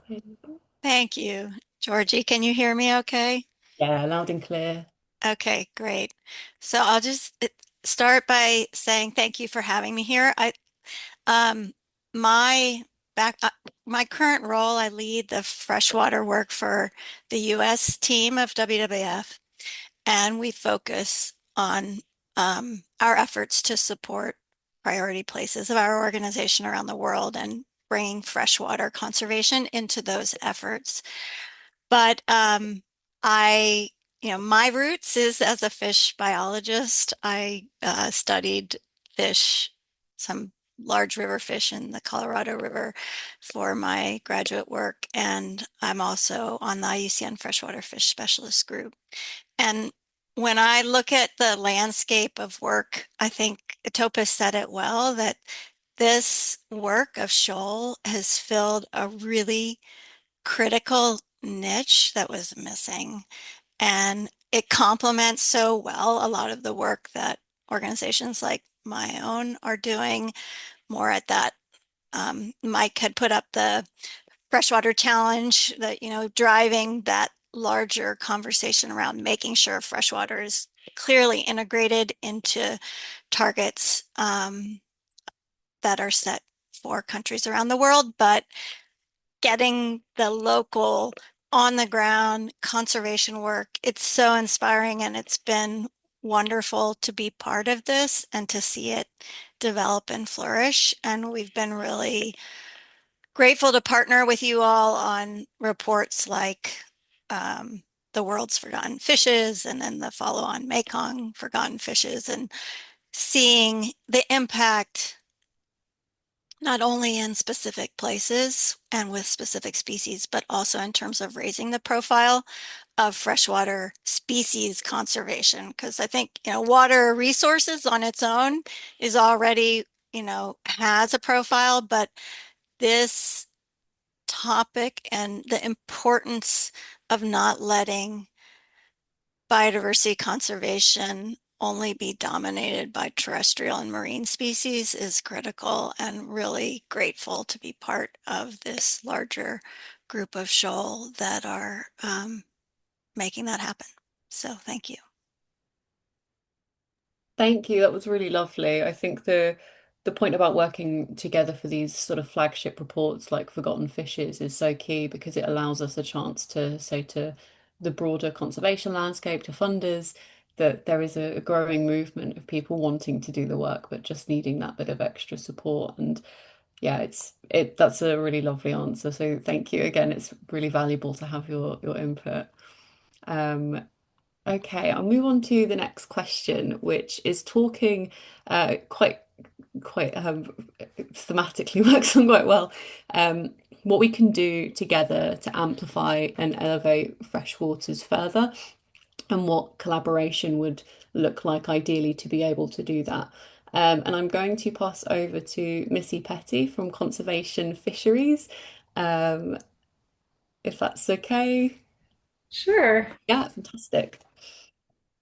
available. Thank you. Georgie, can you hear me okay? Yeah, loud and clear. Okay, great. So I'll just start by saying thank you for having me here. Um, my my current role, I lead the freshwater work for the US team of WWF, and we focus on our efforts to support priority places of our organization around the world and bringing freshwater conservation into those efforts. But my roots is as a fish biologist. I studied fish, some large river fish in the Colorado River for my graduate work, and I'm also on the IUCN Freshwater Fish Specialist Group. And when I look at the landscape of work, I think Topis said it well, that this work of shoal has filled a really critical niche that was missing. And it complements so well a lot of the work that organizations like my own are doing more at that. Mike had put up the freshwater challenge that, driving that larger conversation around making sure freshwater is clearly integrated into targets that are set for countries around the world, but getting the local on the ground conservation work, it's so inspiring, and it's been wonderful to be part of this and to see it develop and flourish. And we've been really grateful to partner with you all on reports like the world's forgotten fishes, and then the follow-on Mekong forgotten fishes, and seeing the impact not only in specific places and with specific species, but also in terms of raising the profile of freshwater species conservation. Because I think, water resources on its own is already, has a profile, but this topic and the importance of not letting biodiversity conservation only be dominated by terrestrial and marine species is critical, and really grateful to be part of this larger group of shoal that are making that happen. So thank you. Thank you. That was really lovely. I think the point about working together for these sort of flagship reports like Forgotten Fishes is so key, because it allows us a chance to say to the broader conservation landscape, to funders, that there is a growing movement of people wanting to do the work but just needing that bit of extra support. And yeah, that's a really lovely answer. So thank you again. It's really valuable to have your input. Okay, I'll move on to the next question, which is talking quite thematically works on quite well. What we can do together to amplify and elevate freshwaters further, and what collaboration would look like ideally to be able to do that. And I'm going to pass over to Missy Petty from Conservation Fisheries, if that's okay. Sure. Yeah, fantastic.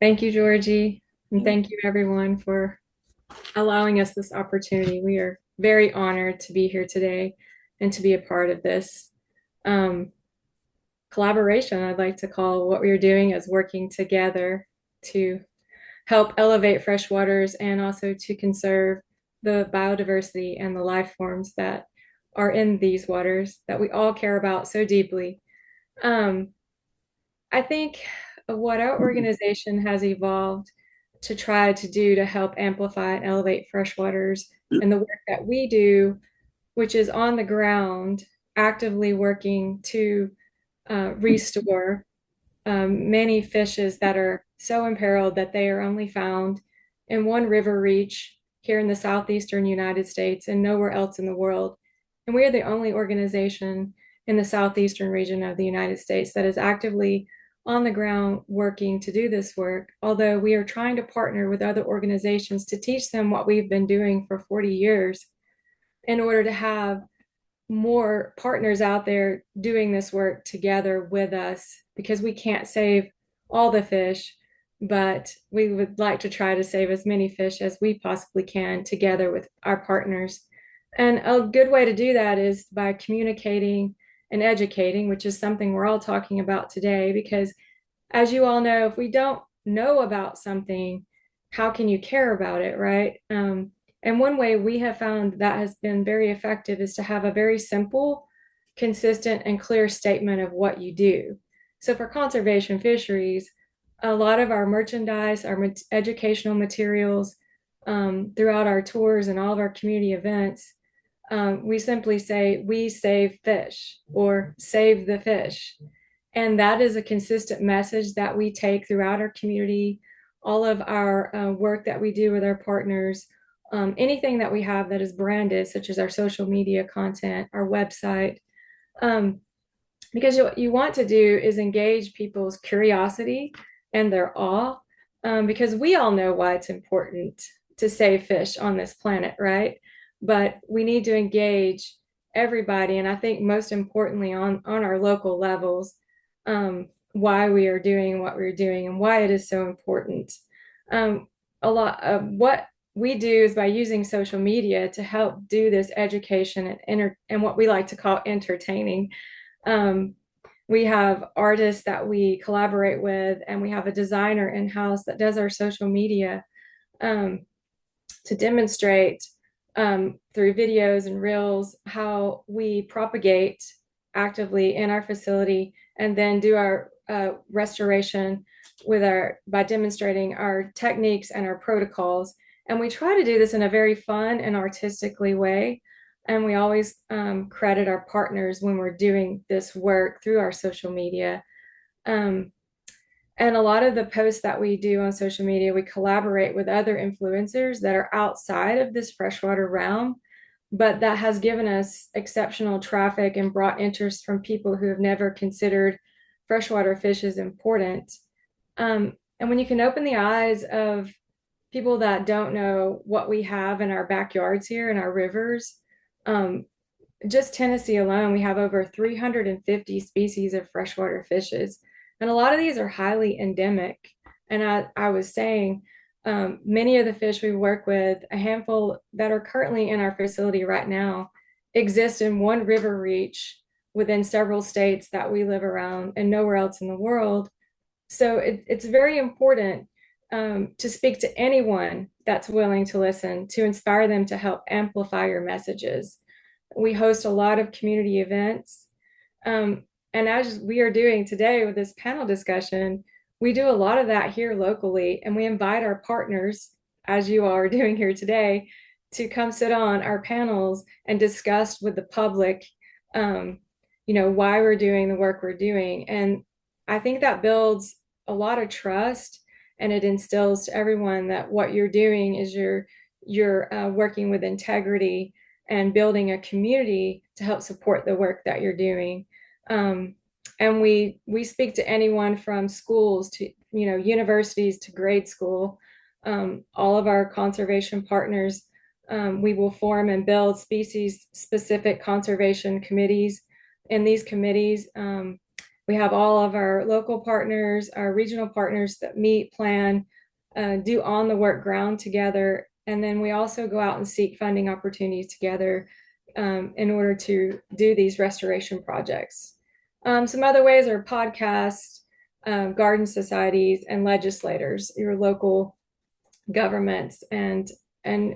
Thank you, Georgie. And thank you, everyone, for allowing us this opportunity. We are very honored to be here today and to be a part of this collaboration. I'd like to call what we are doing as working together to help elevate freshwaters and also to conserve the biodiversity and the life forms that are in these waters that we all care about so deeply. I think what our organization has evolved to try to do to help amplify and elevate freshwaters and the work that we do, which is on the ground, actively working to restore many fishes that are so imperiled that they are only found in one river reach here in the southeastern United States and nowhere else in the world. And we are the only organization in the southeastern region of the United States that is actively on the ground working to do this work, although we are trying to partner with other organizations to teach them what we've been doing for 40 years in order to have more partners out there doing this work together with us, because we can't save all the fish, but we would like to try to save as many fish as we possibly can together with our partners. And a good way to do that is by communicating and educating, which is something we're all talking about today, because as you all know, if we don't know about something, how can you care about it, right? And one way we have found that has been very effective is to have a very simple, consistent, and clear statement of what you do. So for conservation fisheries, a lot of our merchandise, our educational materials, throughout our tours and all of our community events, we simply say, we save fish or save the fish. And that is a consistent message that we take throughout our community, all of our work that we do with our partners, anything that we have that is branded, such as our social media content, our website. Because what you want to do is engage people's curiosity and their awe, because we all know why it's important to save fish on this planet, right? But we need to engage everybody, and I think most importantly on our local levels, why we are doing what we're doing and why it is so important. A lot of what we do is by using social media to help do this education and what we like to call entertaining. We have artists that we collaborate with, and we have a designer in-house that does our social media to demonstrate through videos and reels how we propagate actively in our facility, and then do our restoration by demonstrating our techniques and our protocols. And we try to do this in a very fun and artistically way. And we always credit our partners when we're doing this work through our social media. And a lot of the posts that we do on social media, we collaborate with other influencers that are outside of this freshwater realm, but that has given us exceptional traffic and brought interest from people who have never considered freshwater fish as important. And when you can open the eyes of people that don't know what we have in our backyards here in our rivers, just Tennessee alone, we have over 350 species of freshwater fishes. And a lot of these are highly endemic. And I was saying, many of the fish we work with, a handful that are currently in our facility right now, exist in one river reach within several states that we live around and nowhere else in the world. So it's very important to speak to anyone that's willing to listen, to inspire them to help amplify your messages. We host a lot of community events. And as we are doing today with this panel discussion, we do a lot of that here locally, and we invite our partners, as you all are doing here today, to come sit on our panels and discuss with the public, why we're doing the work we're doing. And I think that builds a lot of trust, and it instills to everyone that what you're doing is you're working with integrity and building a community to help support the work that you're doing. And we speak to anyone from schools to universities to grade school. All of our conservation partners, we will form and build species specific conservation committees. In these committees, we have all of our local partners, our regional partners that meet, plan, do on the work ground together. And then we also go out and seek funding opportunities together in order to do these restoration projects. Some other ways are podcasts, garden societies, and legislators, your local governments and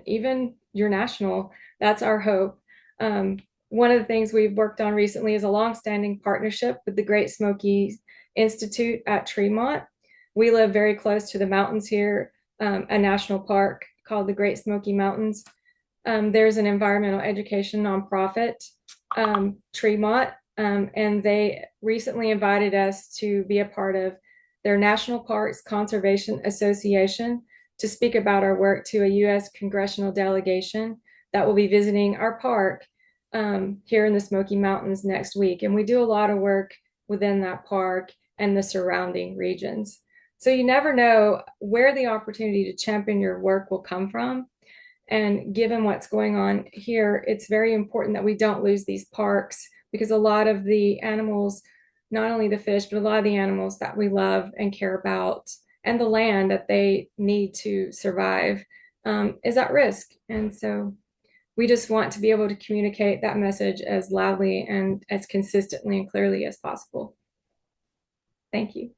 even your national. That's our hope. One of the things we've worked on recently is a longstanding partnership with the Great Smoky Institute at Tremont. We live very close to the mountains here, a national park called the Great Smoky Mountains. There's an environmental education nonprofit, Tremont, and they recently invited us to be a part of their National Parks Conservation Association to speak about our work to a U.S. congressional delegation that will be visiting our park here in the Smoky Mountains next week. And we do a lot of work within that park and the surrounding regions. So you never know where the opportunity to champion your work will come from. And given what's going on here, it's very important that we don't lose these parks, because a lot of the animals, not only the fish, but a lot of the animals that we love and care about, and the land that they need to survive, is at risk. And so we just want to be able to communicate that message as loudly and as consistently and clearly as possible. Thank you.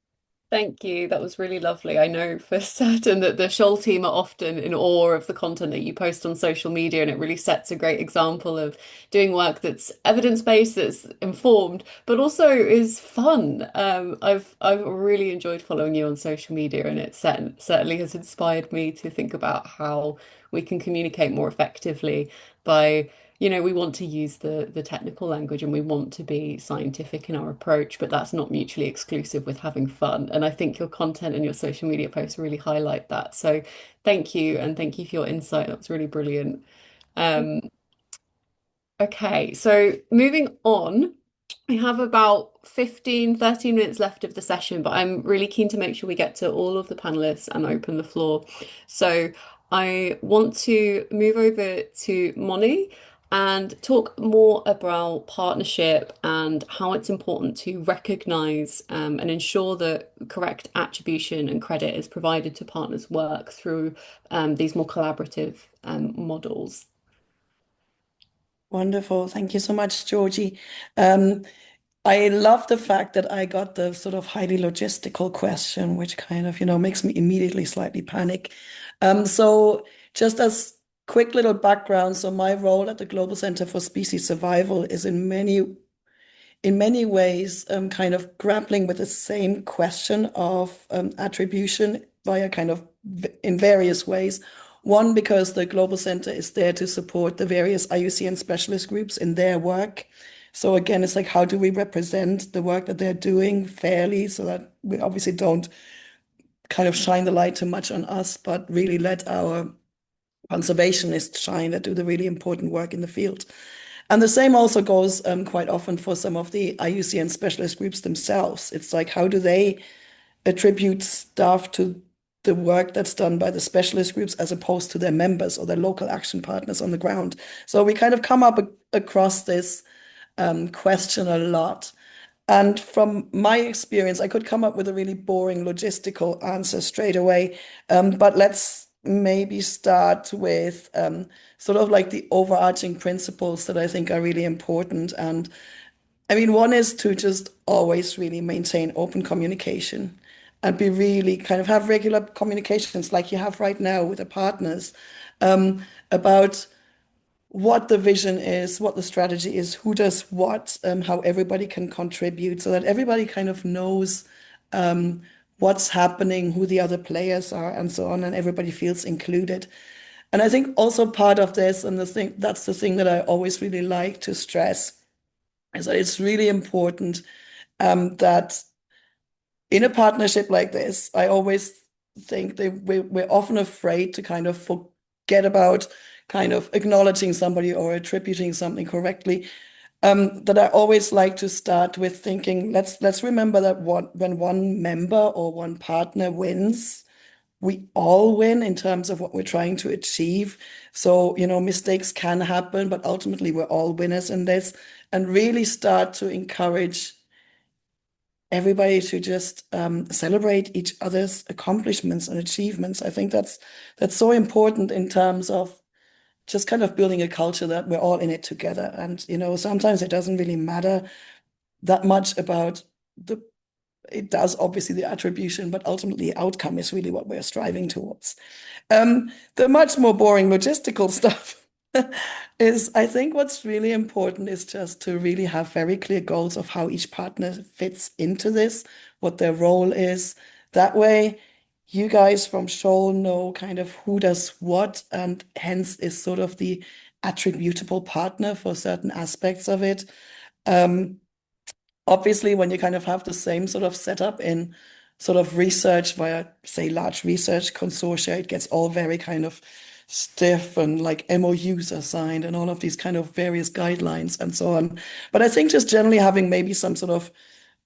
Thank you. That was really lovely. I know for certain that the Shoal team are often in awe of the content that you post on social media, and it really sets a great example of doing work that's evidence-based, that's informed, but also is fun. I've really enjoyed following you on social media, and it certainly has inspired me to think about how we can communicate more effectively by we want to use the technical language and we want to be scientific in our approach, but that's not mutually exclusive with having fun. And I think your content and your social media posts really highlight that. So thank you, and thank you for your insight. That was really brilliant. Okay, so moving on, we have about 13 minutes left of the session, but I'm really keen to make sure we get to all of the panelists and open the floor. So I want to move over to Moni and talk more about partnership and how it's important to recognize and ensure that correct attribution and credit is provided to partners' work through these more collaborative models. Wonderful. Thank you so much, Georgie. I love the fact that I got the sort of highly logistical question, which kind of, makes me immediately slightly panic. So just as quick little background, so my role at the Global Center for Species Survival is in many ways kind of grappling with the same question of attribution via kind of in various ways. One, because the Global Center is there to support the various IUCN specialist groups in their work. So again, it's like, how do we represent the work that they're doing fairly so that we obviously don't kind of shine the light too much on us, but really let our conservationists shine that do the really important work in the field. And the same also goes quite often for some of the IUCN specialist groups themselves. It's like, how do they attribute stuff to the work that's done by the specialist groups as opposed to their members or their local action partners on the ground? So we kind of come up across this question a lot. And from my experience, I could come up with a really boring logistical answer straight away. But let's maybe start with sort of like the overarching principles that I think are really important. And I mean, one is to just always really maintain open communication and be really kind of have regular communications like you have right now with the partners about what the vision is, what the strategy is, who does what, how everybody can contribute so that everybody kind of knows what's happening, who the other players are, and so on, and everybody feels included. And I think also part of this, and that's the thing that I always really like to stress, is that it's really important that in a partnership like this, I always think that we're often afraid to kind of forget about kind of acknowledging somebody or attributing something correctly. That I always like to start with thinking, let's remember that when one member or one partner wins, we all win in terms of what we're trying to achieve. So, mistakes can happen, but ultimately we're all winners in this, and really start to encourage everybody to just celebrate each other's accomplishments and achievements. I think that's so important in terms of just kind of building a culture that we're all in it together. And, sometimes it doesn't really matter that much about the it does obviously the attribution, but ultimately outcome is really what we're striving towards. The much more boring logistical stuff is, I think what's really important is just to really have very clear goals of how each partner fits into this, what their role is. That way, you guys from SHOAL know kind of who does what, and hence is sort of the attributable partner for certain aspects of it. Obviously, when you kind of have the same sort of setup in sort of research via, say, large research consortia, it gets all very kind of stiff, and like MOUs are signed and all of these kind of various guidelines and so on. But I think just generally having maybe some sort of,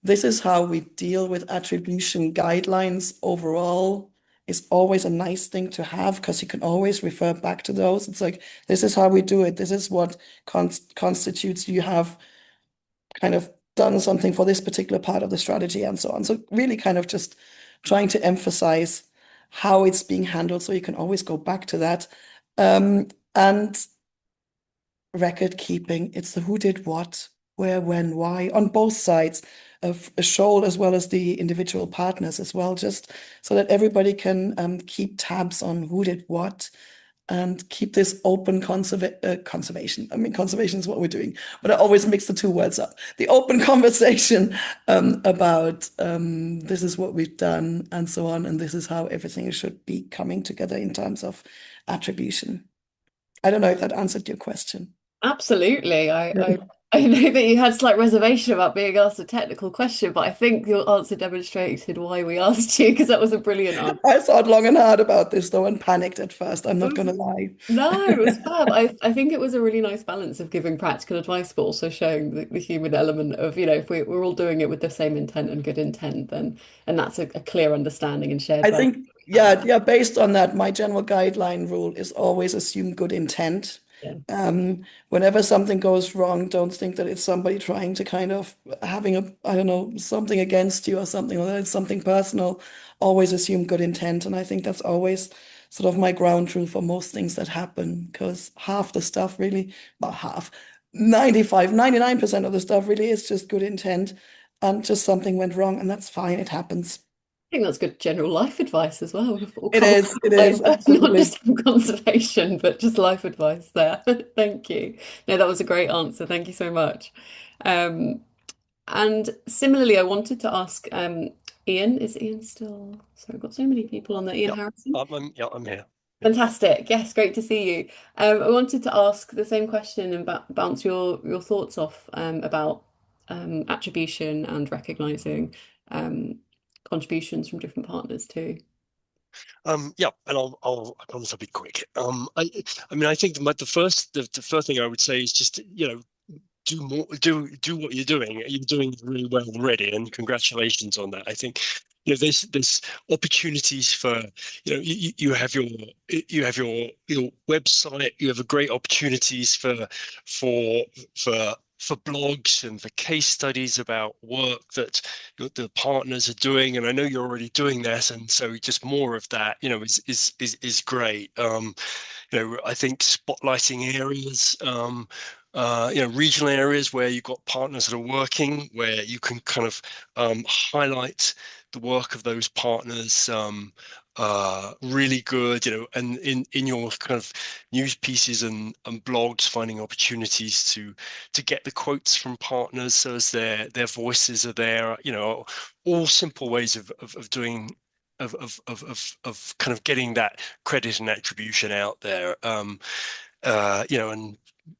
this is how we deal with attribution guidelines overall is always a nice thing to have, because you can always refer back to those. It's like, this is how we do it. This is what constitutes you have kind of done something for this particular part of the strategy and so on. So really kind of just trying to emphasize how it's being handled so you can always go back to that. And record keeping, it's the who did what, where, when, why, on both sides of a SHOAL as well as the individual partners as well, just so that everybody can keep tabs on who did what, and keep this open conservation. I mean, conservation is what we're doing, but I always mix the two words up. The open conversation about this is what we've done and so on, and this is how everything should be coming together in terms of attribution. I don't know if that answered your question. Absolutely. I know that you had slight reservation about being asked a technical question, but I think your answer demonstrated why we asked you, because that was a brilliant answer. I thought long and hard about this though, and panicked at first. I'm not going to lie. No, it was fab. I think it was a really nice balance of giving practical advice, but also showing the human element of, if we're all doing it with the same intent and good intent, then, and that's a clear understanding and shared I value. think, yeah, based on that, my general guideline rule is always assume good intent. Whenever something goes wrong, don't think that it's somebody trying to kind of having I don't know, something against you or something, or that it's something personal. Always assume good intent. And I think that's always sort of my ground rule for most things that happen, because half the stuff really, not half, 95, 99% of the stuff really is just good intent, and just something went wrong, and that's fine. It happens. I think that's good general life advice as well. It is, absolutely. Not just from conservation, but just life advice there. Thank you. No, that was a great answer. Thank you so much. And similarly, I wanted to ask Ian. Is Ian still? Sorry, I've got so many people on there. Ian Harrison? I'm here. Fantastic. Yes, great to see you. I wanted to ask the same question and bounce your thoughts off about attribution and recognizing contributions from different partners too. Yeah, and I promise I'll be quick. I mean, I think the first thing I would say is just, do more, do what you're doing. You're doing it really well already, and congratulations on that. I think there's opportunities for you have your website. You have great opportunities for blogs and for case studies about work that the partners are doing, and I know you're already doing that, and so just more of that is great. I think spotlighting areas, regional areas where you've got partners that are working, where you can kind of highlight the work of those partners, really good, and in your kind of news pieces and blogs, finding opportunities to get the quotes from partners so as their voices are there, all simple ways of doing of kind of getting that credit and attribution out there. And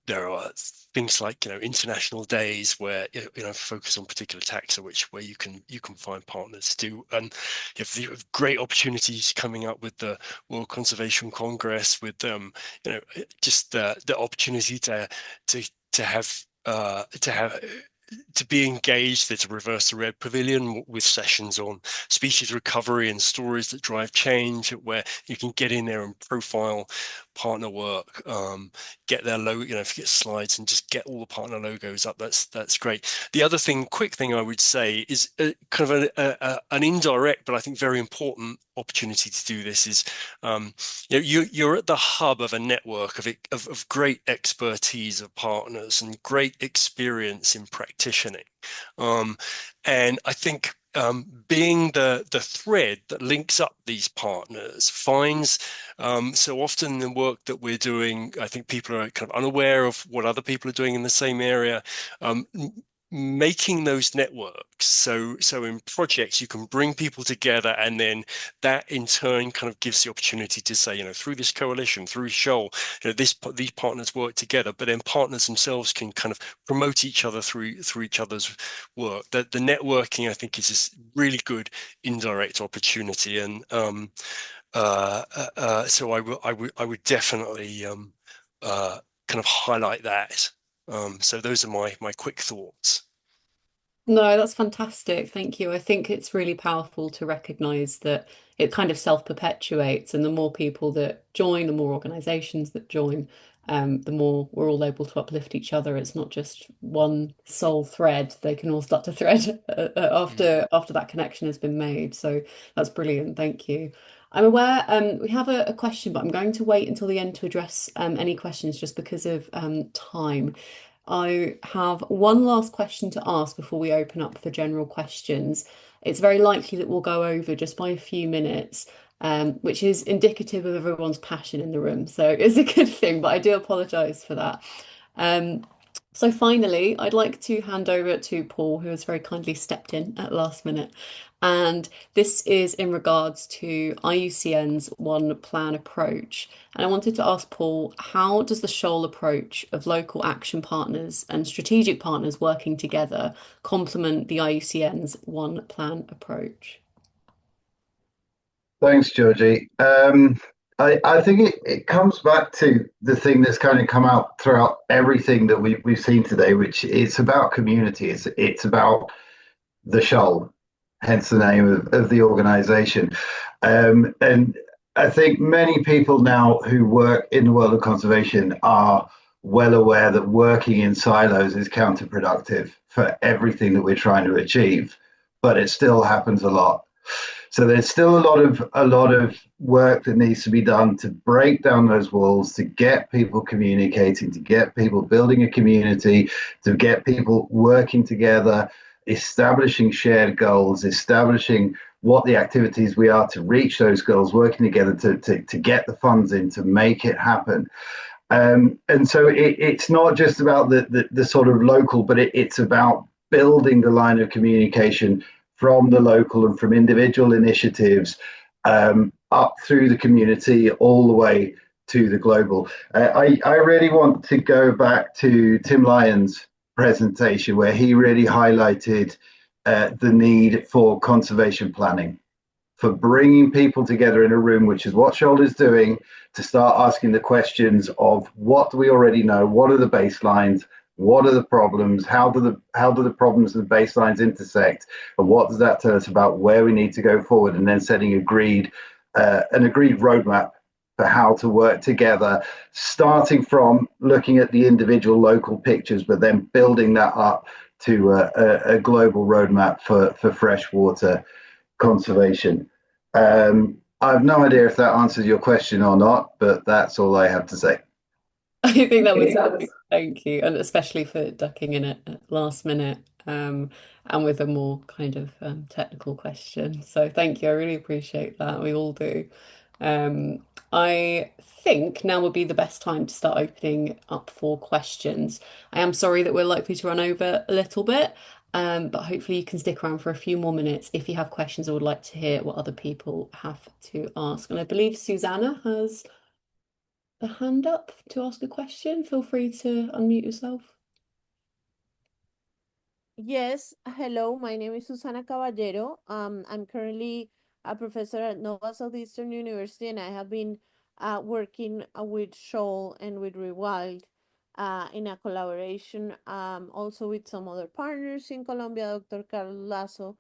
there are things like international days where focus on particular taxa, where you can find partners to, and you have great opportunities coming up with the World Conservation Congress, with just the opportunity to be engaged. There's a Reverse the Red Pavilion with sessions on species recovery and stories that drive change, where you can get in there and profile partner work, get their logo, if you get slides and just get all the partner logos up. That's great. The other quick thing I would say is kind of an indirect, but I think very important opportunity to do this is, you're at the hub of a network of great expertise of partners and great experience in practicing. And I think being the thread that links up these partners finds so often the work that we're doing, I think people are kind of unaware of what other people are doing in the same area. Making those networks, so in projects you can bring people together, and then that in turn kind of gives the opportunity to say, through this coalition, through SHOAL, these partners work together, but then partners themselves can kind of promote each other through each other's work. That the networking, I think, is this really good indirect opportunity, and so I would definitely kind of highlight that. So those are my quick thoughts. No, that's fantastic. Thank you. I think it's really powerful to recognize that it kind of self-perpetuates, and the more people that join, the more organizations that join, the more we're all able to uplift each other. It's not just one sole thread. They can all start to thread after that connection has been made. So that's brilliant. Thank you. I'm aware we have a question, but I'm going to wait until the end to address any questions just because of time. I have one last question to ask before we open up for general questions. It's very likely that we'll go over just by a few minutes, which is indicative of everyone's passion in the room. So it's a good thing, but I do apologise for that. So finally, I'd like to hand over to Paul, who has very kindly stepped in at last minute. And this is in regards to IUCN's one plan approach. And I wanted to ask Paul, how does the SHOAL approach of local action partners and strategic partners working together complement the IUCN's one plan approach? Thanks, Georgie. I think it comes back to the thing that's kind of come out throughout everything that we've seen today, which it's about community. It's about the SHOAL, hence the name of the organization. And I think many people now who work in the world of conservation are well aware that working in silos is counterproductive for everything that we're trying to achieve, but it still happens a lot. So there's still a lot of work that needs to be done to break down those walls, to get people communicating, to get people building a community, to get people working together, establishing shared goals, establishing what the activities we are to reach those goals, working together to get the funds in to make it happen. And so it's not just about the sort of local, but it's about building the line of communication from the local and from individual initiatives up through the community all the way to the global. I really want to go back to Tim Lyon's presentation where he really highlighted the need for conservation planning, for bringing people together in a room, which is what SHOAL is doing, to start asking the questions of what do we already know, what are the baselines, what are the problems, how do the problems and the baselines intersect, and what does that tell us about where we need to go forward, and then setting an agreed roadmap for how to work together, starting from looking at the individual local pictures, but then building that up to a global roadmap for freshwater conservation. I have no idea if that answers your question or not, but that's all I have to say. I think that was perfect. Thank you, and especially for ducking in at last minute, and with a more kind of technical question. So thank you. I really appreciate that. We all do. I think now would be the best time to start opening up for questions. I am sorry that we're likely to run over a little bit, but hopefully you can stick around for a few more minutes if you have questions or would like to hear what other people have to ask. And I believe Susanna has a hand up to ask a question. Feel free to unmute yourself. Yes, hello, my name is Susana Caballero. I'm currently a professor at Nova Southeastern University, and I have been working with SHOAL and with Rewild in a collaboration also with some other partners in Colombia, Dr. Carlos Lasso,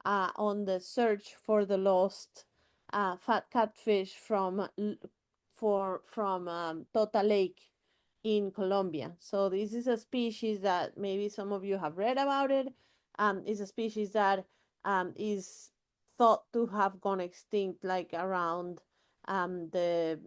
on the search for the lost fat catfish from Tota Lake in Colombia. So this is a species that maybe some of you have read about it. It's a species that is thought to have gone extinct like around the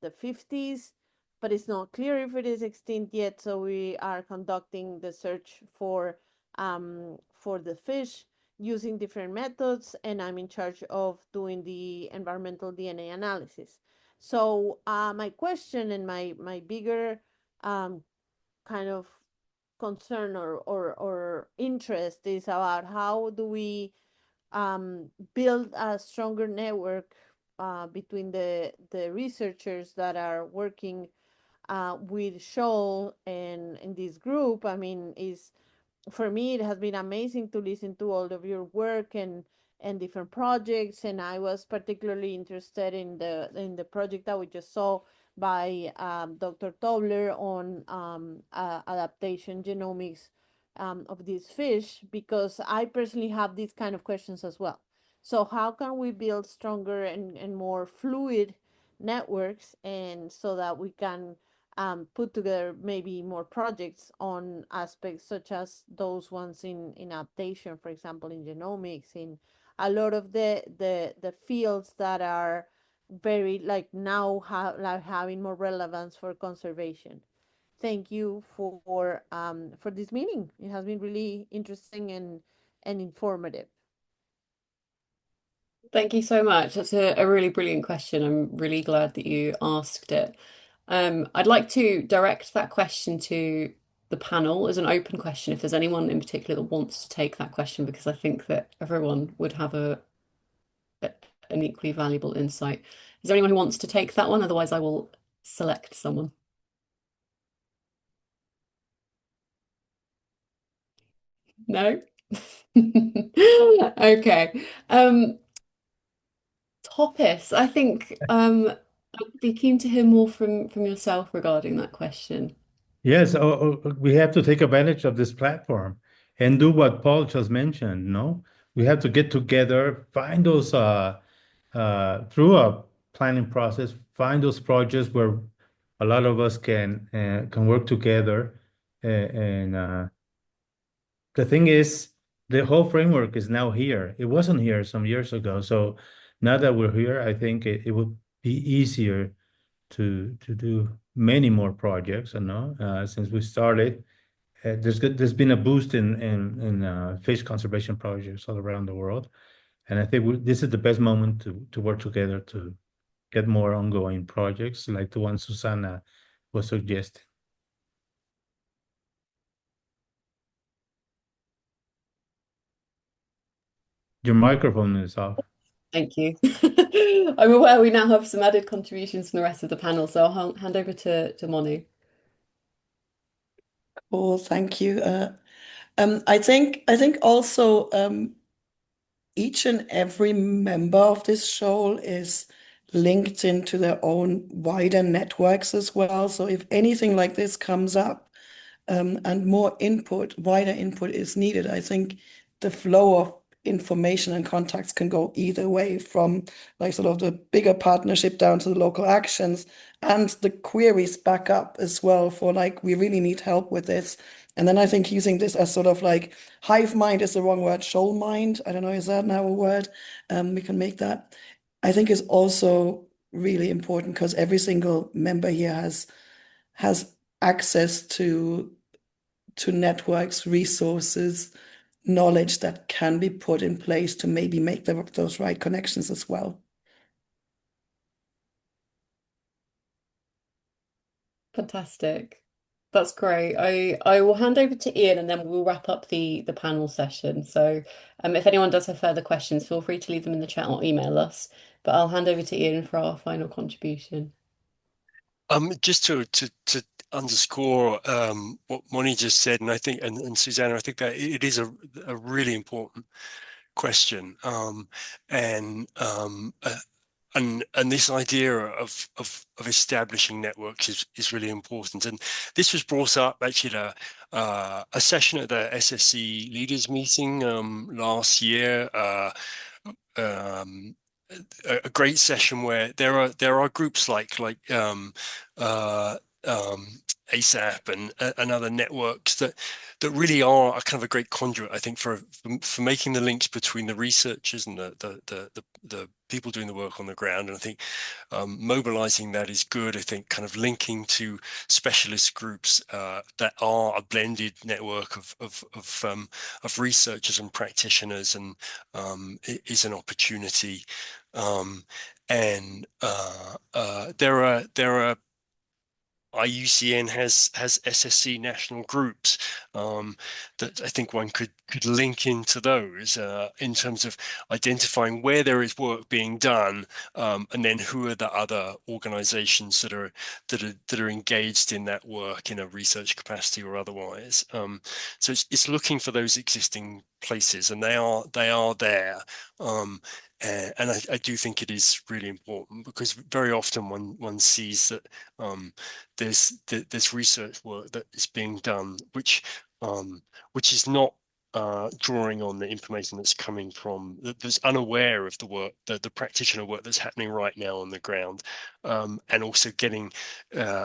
50s, but it's not clear if it is extinct yet. So we are conducting the search for the fish. using different methods, and I'm in charge of doing the environmental DNA analysis. So my question and my bigger kind of concern or interest is about how do we build a stronger network between the researchers that are working with SHOAL and in this group. I mean, is for me it has been amazing to listen to all of your work and different projects, and I was particularly interested in the project that we just saw by Dr. Tobler on adaptation genomics of these fish, because I personally have these kind of questions as well. So how can we build stronger and more fluid networks, and so that we can put together maybe more projects on aspects such as those ones in adaptation, for example, in genomics, in a lot of the fields that are very like now like having more relevance for conservation. Thank you for this meeting. It has been really interesting and informative. Thank you so much. That's a really brilliant question. I'm really glad that you asked it. I'd like to direct that question to the panel as an open question, if there's anyone in particular that wants to take that question, because I think that everyone would have an equally valuable insight. Is there anyone who wants to take that one? Otherwise, I will select someone. No? Okay. Topis, I think I'd be keen to hear more from yourself regarding that question. Yes, we have to take advantage of this platform and do what Paul just mentioned, no? We have to get together, find those through a planning process, find those projects where a lot of us can work together. And the thing is, the whole framework is now here. It wasn't here some years ago. So now that we're here, I think it would be easier to do many more projects, you know, since we started. There's been a boost in fish conservation projects all around the world, and I think this is the best moment to work together to get more ongoing projects like the one Susana was suggesting. Your microphone is off. Thank you. I'm aware we now have some added contributions from the rest of the panel, so I'll hand over to Monu. Cool, thank you. I think also each and every member of this shoal is linked into their own wider networks as well. So if anything like this comes up, and more input, wider input is needed, I think the flow of information and contacts can go either way, from like sort of the bigger partnership down to the local actions, and the queries back up as well for like, we really need help with this. And then I think using this as sort of like hive mind is the wrong word, shoal mind. I don't know, is that now a word? We can make that. I think is also really important because every single member here has access to networks, resources, knowledge that can be put in place to maybe make those right connections as well. Fantastic. That's great. I will hand over to Ian and then we'll wrap up the panel session. So if anyone does have further questions, feel free to leave them in the chat or email us. But I'll hand over to Ian for our final contribution. Just to underscore what Moni just said, and I think and Susanna, I think that it is a really important question, and this idea of establishing networks is really important. And this was brought up actually at a session at the SSC leaders meeting last year. A great session where there are groups like ASAP and other networks that really are a kind of a great conduit, I think, for making the links between the researchers and the people doing the work on the ground. And I think mobilizing that is good. I think kind of linking to specialist groups that are a blended network of researchers and practitioners, and is an opportunity. And there are IUCN has SSC national groups that I think one could link into those in terms of identifying where there is work being done, and then who are the other organizations that are engaged in that work in a research capacity or otherwise. So it's looking for those existing places, and they are there. And I do think it is really important, because very often one sees that there's research work that is being done which is not drawing on the information that's coming from, that's unaware of the work, the practitioner work that's happening right now on the ground, and also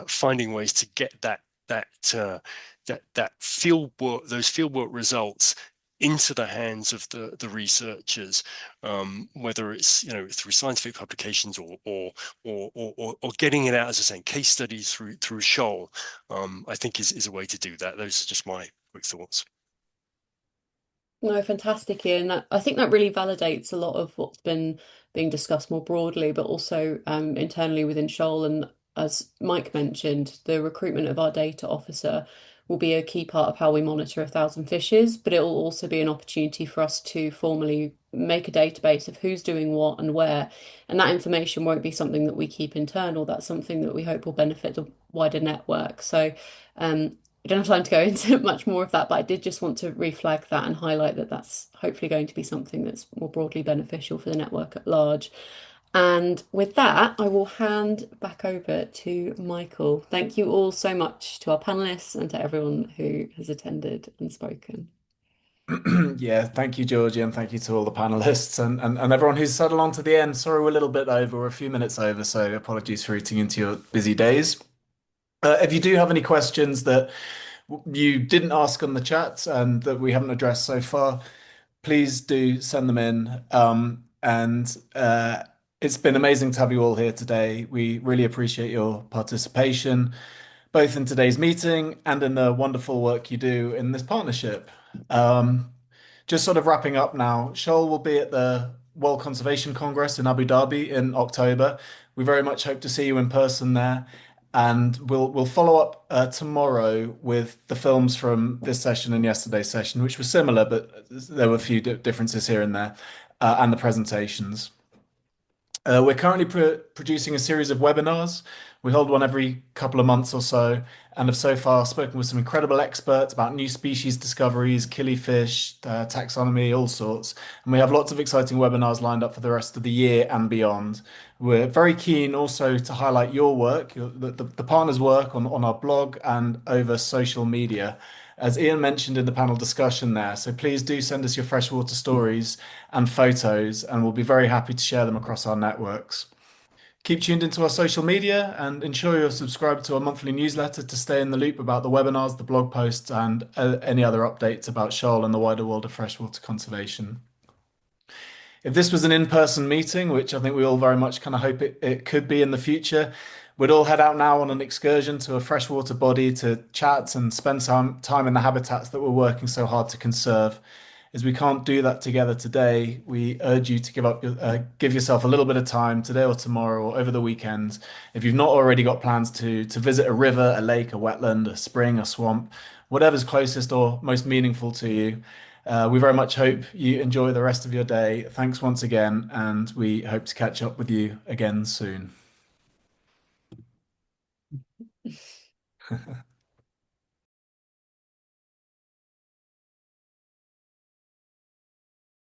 finding ways to get that field work, those field work results into the hands of the researchers, whether it's through scientific publications or getting it out, as I say, case studies through SHOAL, I think is a way to do that. Those are just my quick thoughts. No, fantastic, Ian. I think that really validates a lot of what's been being discussed more broadly, but also internally within SHOAL. And as Mike mentioned, the recruitment of our data officer will be a key part of how we monitor 1,000 fishes, but it will also be an opportunity for us to formally make a database of who's doing what and where. And that information won't be something that we keep internal. That's something that we hope will benefit the wider network. So I don't have time to go into much more of that, but I did just want to reflag that and highlight that that's hopefully going to be something that's more broadly beneficial for the network at large. And with that, I will hand back over to Michael. Thank you all so much to our panelists and to everyone who has attended and spoken. Yeah, thank you, Georgie, and thank you to all the panelists and everyone who's settled on to the end. Sorry, we're a little bit over, we're a few minutes over, so apologies for eating into your busy days. If you do have any questions that you didn't ask on the chat and that we haven't addressed so far, please do send them in. And it's been amazing to have you all here today. We really appreciate your participation, both in today's meeting and in the wonderful work you do in this partnership. Just sort of wrapping up now, Shoal will be at the World Conservation Congress in Abu Dhabi in October. We very much hope to see you in person there. And we'll follow up tomorrow with the films from this session and yesterday's session, which were similar, but there were a few differences here and there, and the presentations. We're currently producing a series of webinars. We hold one every couple of months or so, and have so far spoken with some incredible experts about new species discoveries, killifish, taxonomy, all sorts. And we have lots of exciting webinars lined up for the rest of the year and beyond. We're very keen also to highlight your work, the partners' work on our blog and over social media, as Ian mentioned in the panel discussion there. So please do send us your freshwater stories and photos, and we'll be very happy to share them across our networks. Keep tuned into our social media and ensure you're subscribed to our monthly newsletter to stay in the loop about the webinars, the blog posts, and any other updates about shoal and the wider world of freshwater conservation. If this was an in-person meeting, which I think we all very much kind of hope it could be in the future, we'd all head out now on an excursion to a freshwater body to chat and spend some time in the habitats that we're working so hard to conserve. As we can't do that together today, we urge you to give yourself a little bit of time today or tomorrow or over the weekend. If you've not already got plans to visit a river, a lake, a wetland, a spring, a swamp, whatever's closest or most meaningful to you. We very much hope you enjoy the rest of your day. Thanks once again, and we hope to catch up with you again soon.